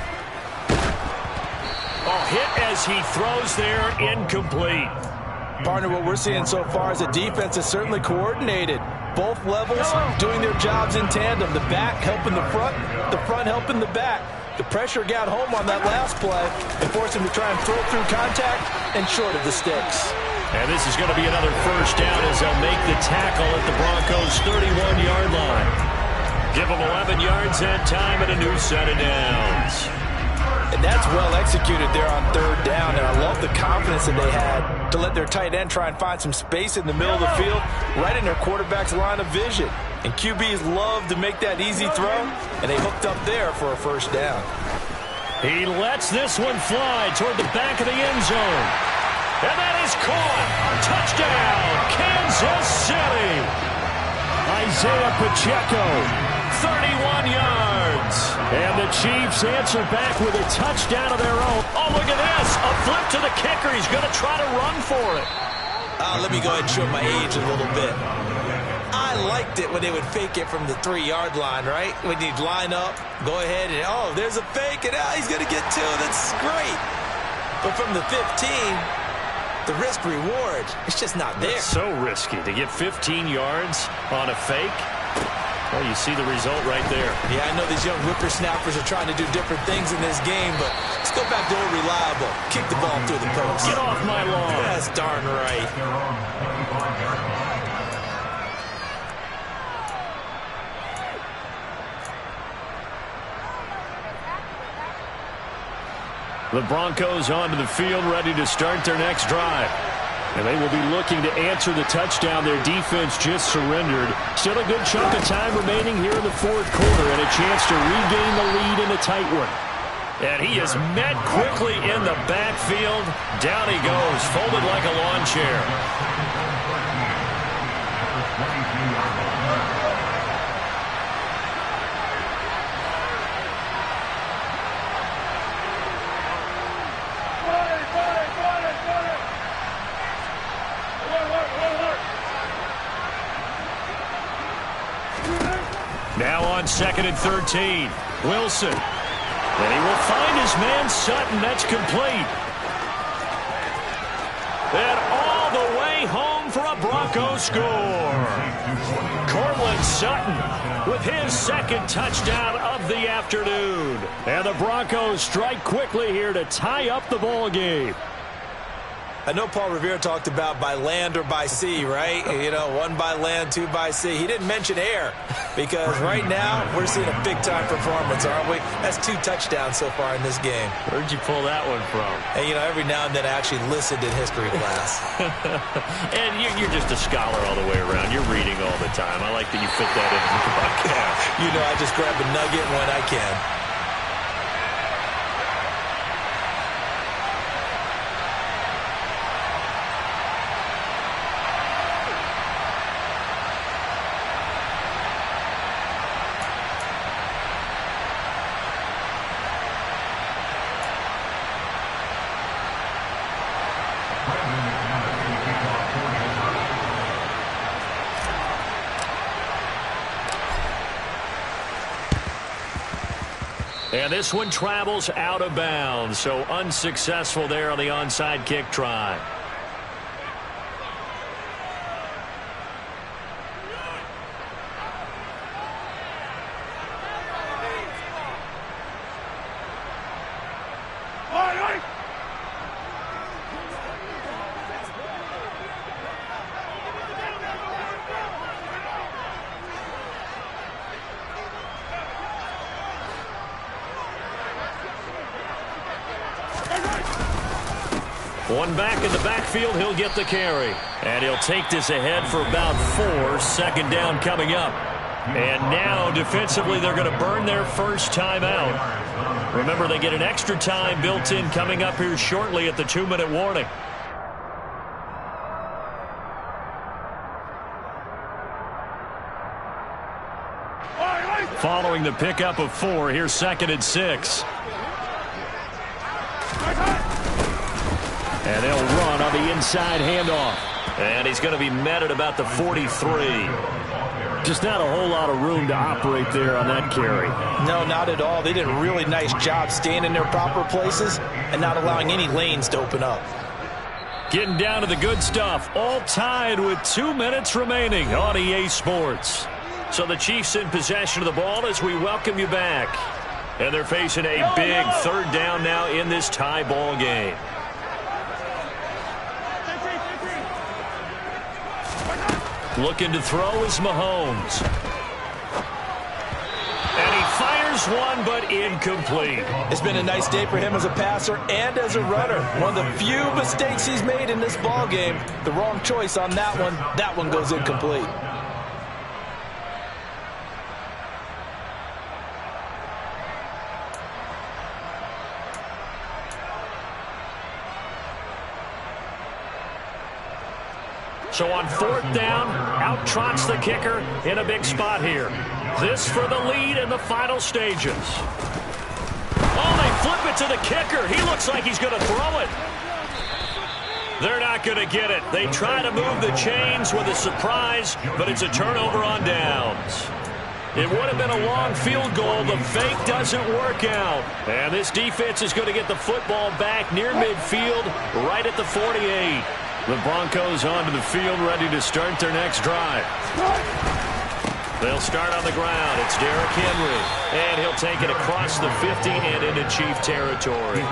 Oh, hit as he throws there, incomplete. Partner, what we're seeing so far is the defense is certainly coordinated. Both levels doing their jobs in tandem. The back helping the front helping the back. The pressure got home on that last play and forced him to try and throw through contact and short of the sticks. And this is going to be another 1st down as they'll make the tackle at the Broncos' 31-yard line. Give them 11 yards and time and a new set of downs. And that's well executed there on 3rd down, and I love the confidence that they had to let their tight end try and find some space in the middle of the field, right in their quarterback's line of vision. And QBs love to make that easy throw, and they hooked up there for a 1st down. He lets this one fly toward the back of the end zone. And that is caught. Touchdown, Kansas City. Isaiah Pacheco, 31 yards. And the Chiefs answer back with a touchdown of their own. Oh, look at this. A flip to the kicker. He's going to try to run for it. Let me go ahead and show my age a little bit. I liked it when they would fake it from the 3-yard line, right? When you'd line up, go ahead, and, oh, there's a fake, and he's going to get 2. That's great. But from the 15, the risk-reward, it's just not there. It's so risky to get 15 yards on a fake. Well, you see the result right there. Yeah, I know these young whippersnappers are trying to do different things in this game, but let's go back to old reliable. Kick the ball through the post. Get off my lawn. That's darn right. The Broncos onto the field, ready to start their next drive. And they will be looking to answer the touchdown their defense just surrendered. Still a good chunk of time remaining here in the fourth quarter and a chance to regain the lead in a tight one. And he is met quickly in the backfield. Down he goes, folded like a lawn chair. Now on 2nd and 13, Wilson. And he will find his man Sutton. That's complete. And all the way home for a Broncos score. Cortland Sutton with his 2nd touchdown of the afternoon. And the Broncos strike quickly here to tie up the ball game. I know Paul Revere talked about by land or by sea, right? You know, 1 by land, 2 by sea. He didn't mention air because right now we're seeing a big-time performance, aren't we? That's 2 touchdowns so far in this game. Where'd you pull that one from? And, you know, every now and then I actually listened in history class. And you're just a scholar all the way around. You're reading all the time. I like that you fit that into the podcast. You know, I just grab a nugget when I can. And this one travels out of bounds, so unsuccessful there on the onside kick try. One back in the backfield, he'll get the carry. And he'll take this ahead for about 4. 2nd down coming up. And now, defensively, they're going to burn their first time out. Remember, they get an extra time built in coming up here shortly at the 2-minute warning. Following the pickup of 4, here's 2nd and 6. And they'll run on the inside handoff. And he's going to be met at about the 43. Just not a whole lot of room to operate there on that carry. No, not at all. They did a really nice job staying in their proper places and not allowing any lanes to open up. Getting down to the good stuff. All tied with 2 minutes remaining on EA Sports. So the Chiefs in possession of the ball as we welcome you back. And they're facing a big 3rd down now in this tie ball game. Looking to throw is Mahomes. And he fires one, but incomplete. It's been a nice day for him as a passer and as a runner. One of the few mistakes he's made in this ball game. The wrong choice on that one. That one goes incomplete. So on 4th down, out trots the kicker in a big spot here. This for the lead in the final stages. Oh, they flip it to the kicker. He looks like he's going to throw it. They're not going to get it. They try to move the chains with a surprise, but it's a turnover on downs. It would have been a long field goal. The fake doesn't work out. And this defense is going to get the football back near midfield, right at the 48. The Broncos onto the field, ready to start their next drive. They'll start on the ground. It's Derrick Henry. And he'll take it across the 50 and into Chief territory.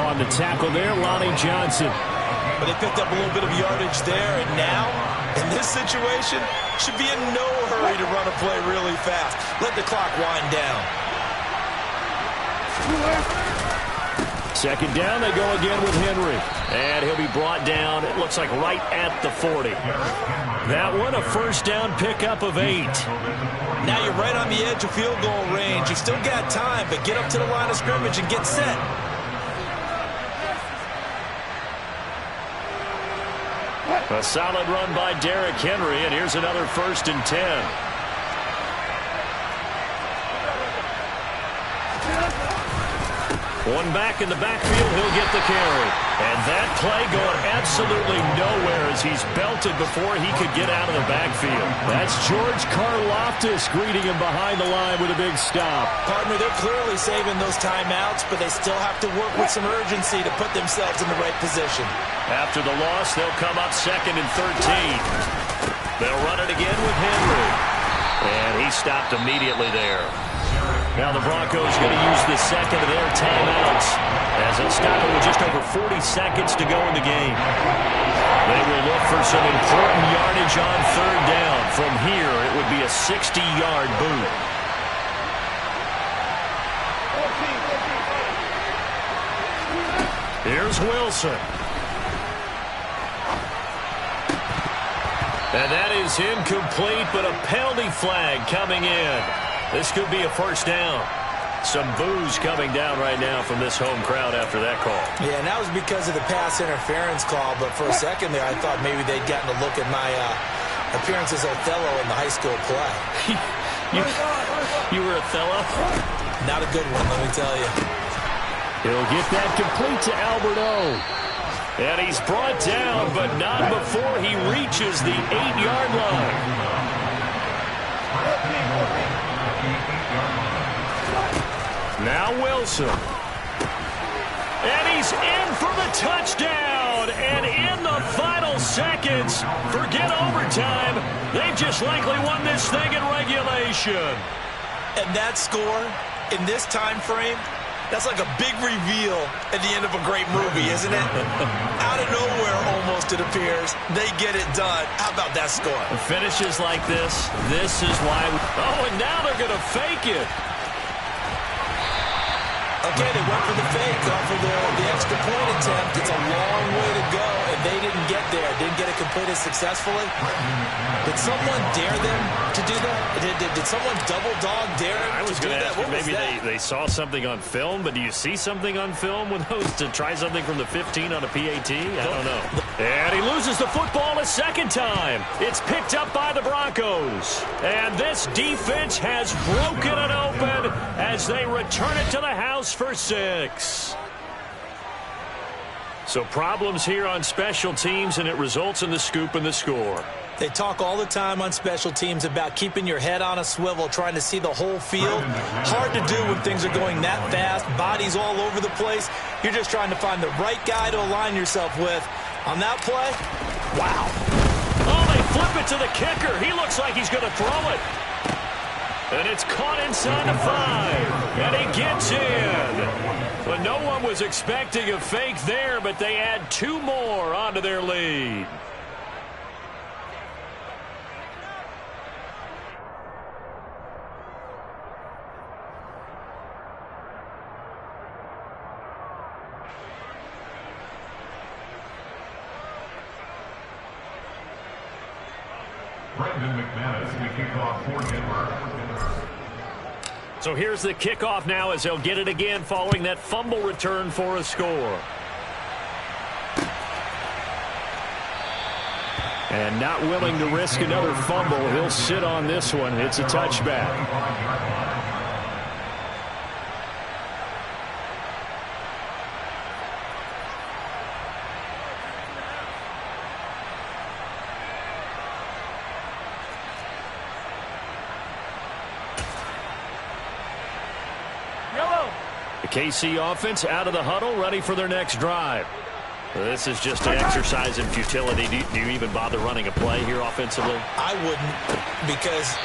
On the tackle there, Lonnie Johnson. But they picked up a little bit of yardage there, and now, in this situation, should be in no hurry to run a play really fast. Let the clock wind down. Second down, they go again with Henry. And he'll be brought down, it looks like right at the 40. That one, a first down pickup of 8. Now you're right on the edge of field goal range. You've still got time, but get up to the line of scrimmage and get set. A solid run by Derrick Henry, and here's another 1st and 10. One back in the backfield, he'll get the carry. And that play going absolutely nowhere as he's belted before he could get out of the backfield. That's George Karlaftis greeting him behind the line with a big stop. Partner, they're clearly saving those timeouts, but they still have to work with some urgency to put themselves in the right position. After the loss, they'll come up 2nd and 13. They'll run it again with Henry. And he stopped immediately there. Now the Broncos going to use the second of their timeouts as they'll stop it with just over 40 seconds to go in the game. They will look for some important yardage on 3rd down. From here, it would be a 60-yard boot. Here's Wilson. And that is incomplete, but a penalty flag coming in. This could be a first down. Some boos coming down right now from this home crowd after that call. Yeah, and that was because of the pass interference call, but for a second there I thought maybe they'd gotten a look at my appearance as Othello in the high school play. You were Othello? Not a good one, let me tell you. He'll get that complete to Albert O. And he's brought down, but not before he reaches the 8-yard line. Now Wilson. And he's in for the touchdown. And in the final seconds, forget overtime. They've just likely won this thing in regulation. And that score, in this time frame, that's like a big reveal at the end of a great movie, isn't it? Out of nowhere, almost, it appears. They get it done. How about that score? Finishes like this. This is why. Oh, and now they're going to fake it. Okay, they went for the fake off of the extra point attempt. It's a long way to go, and they didn't get there. Didn't get it completed successfully. Did someone dare them to do that? Did someone double dog dare them I was to do going to that? ask you, maybe they saw something on film, but do you see something on film with those to try something from the 15 on a PAT? I don't know. And he loses the football a second time. It's picked up by the Broncos. And this defense has broken it open as they return it to the house for 6. So problems here on special teams, and it results in the scoop and the score. They talk all the time on special teams about keeping your head on a swivel, trying to see the whole field. Hard to do when things are going that fast, bodies all over the place. You're just trying to find the right guy to align yourself with. On that play, wow. Oh, they flip it to the kicker. He looks like he's going to throw it. And it's caught inside the 5. And he gets in. But no one was expecting a fake there, but they add 2 more onto their lead. Brendan McManus, the kickoff for Denver. So here's the kickoff now as they'll get it again following that fumble return for a score. And not willing to risk another fumble, he'll sit on this one. It's a touchback. The KC offense out of the huddle, ready for their next drive. This is just an exercise in futility. Do you even bother running a play here offensively? I wouldn't, because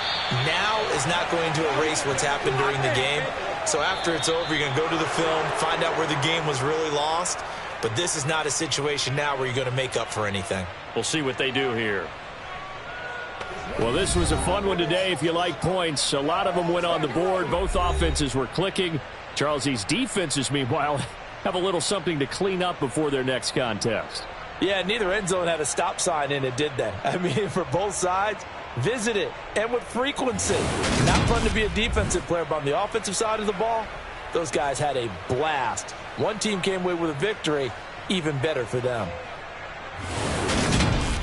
now is not going to erase what's happened during the game. So after it's over, you're going to go to the film, find out where the game was really lost. But this is not a situation now where you're going to make up for anything. We'll see what they do here. Well, this was a fun one today if you like points. A lot of them went on the board. Both offenses were clicking. Charles, these defenses, meanwhile, have a little something to clean up before their next contest. Yeah, neither end zone had a stop sign in it, did they? I mean, for both sides, visit it, and with frequency. Not fun to be a defensive player, but on the offensive side of the ball, those guys had a blast. One team came away with a victory, even better for them.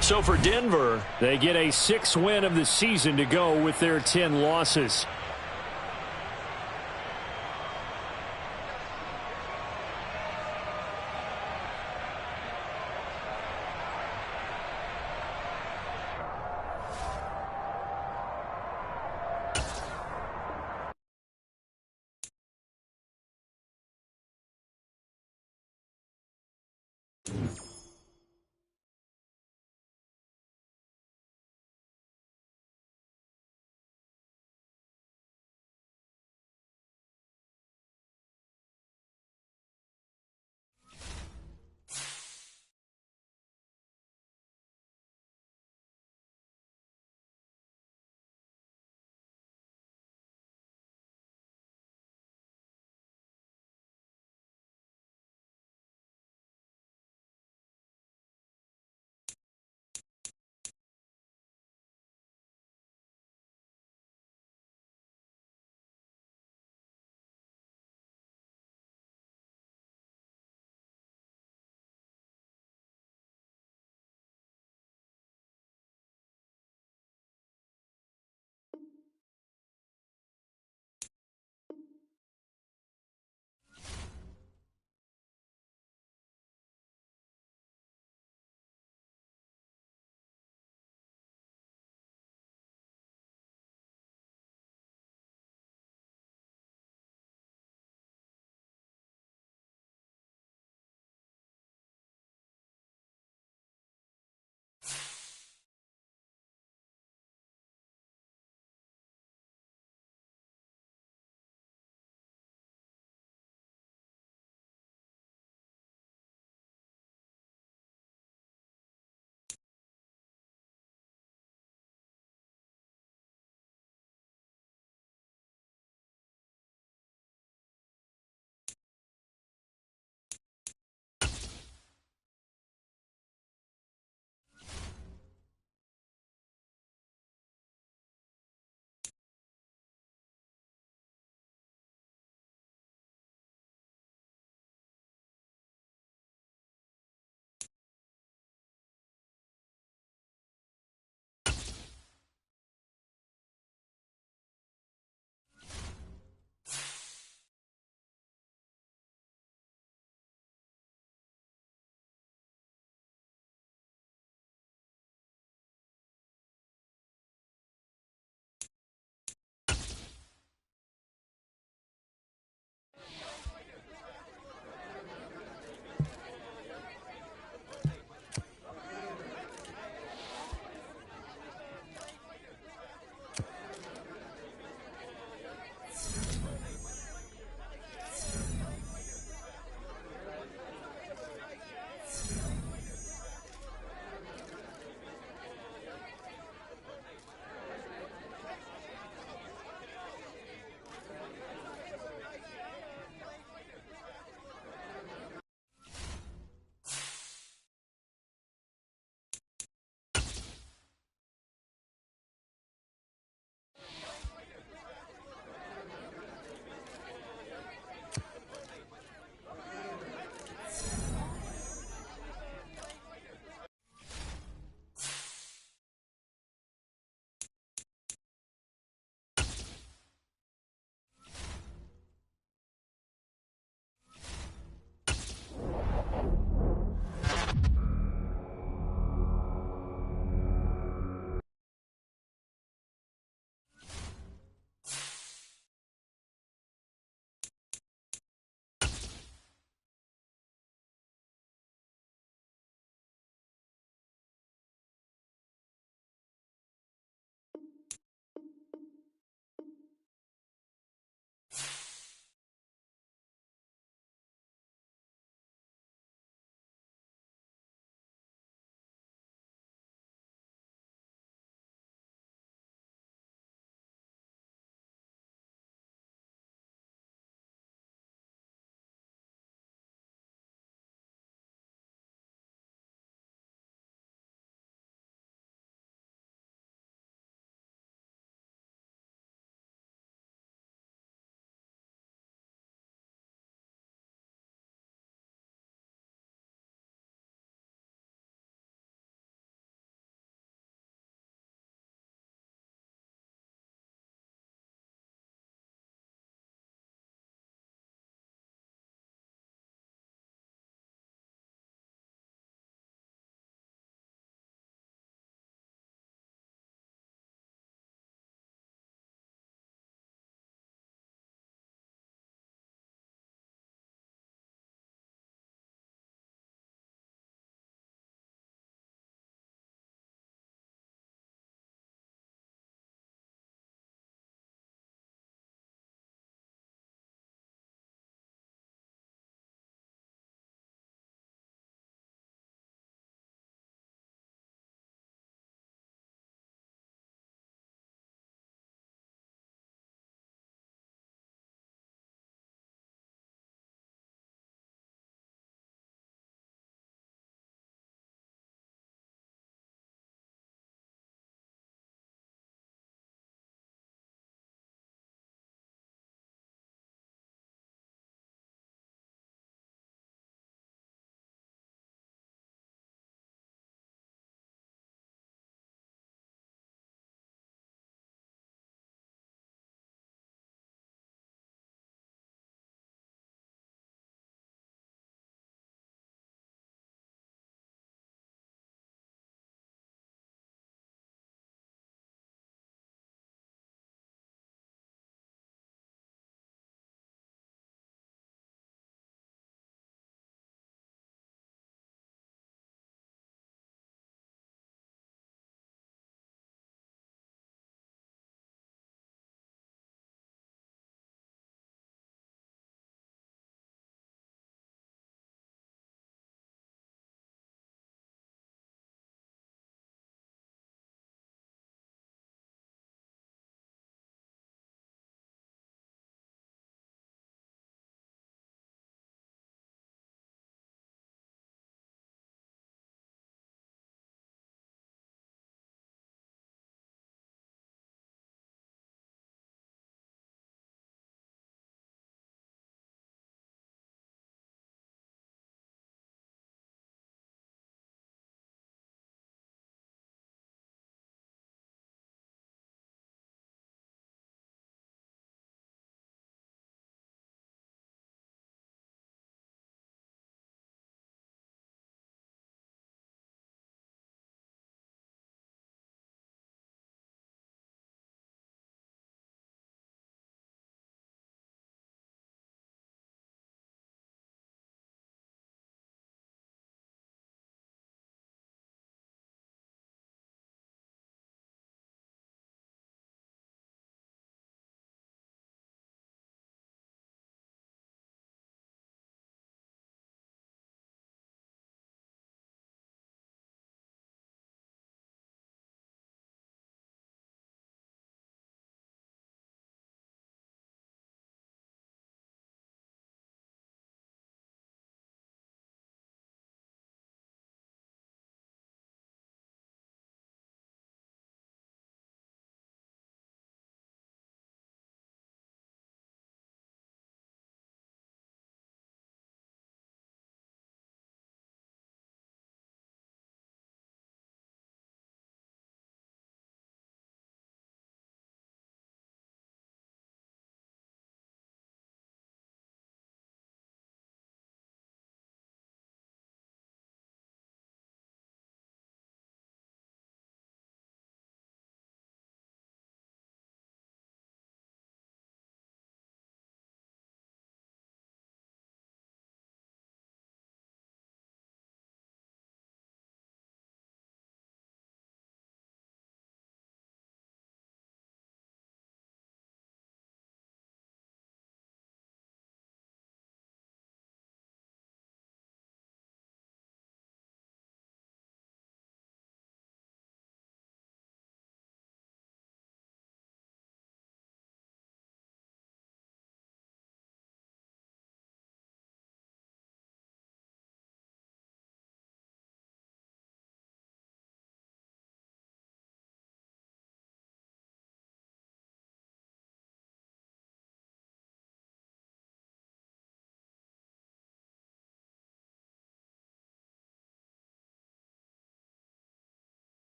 So for Denver, they get a 6th win of the season to go with their 10 losses.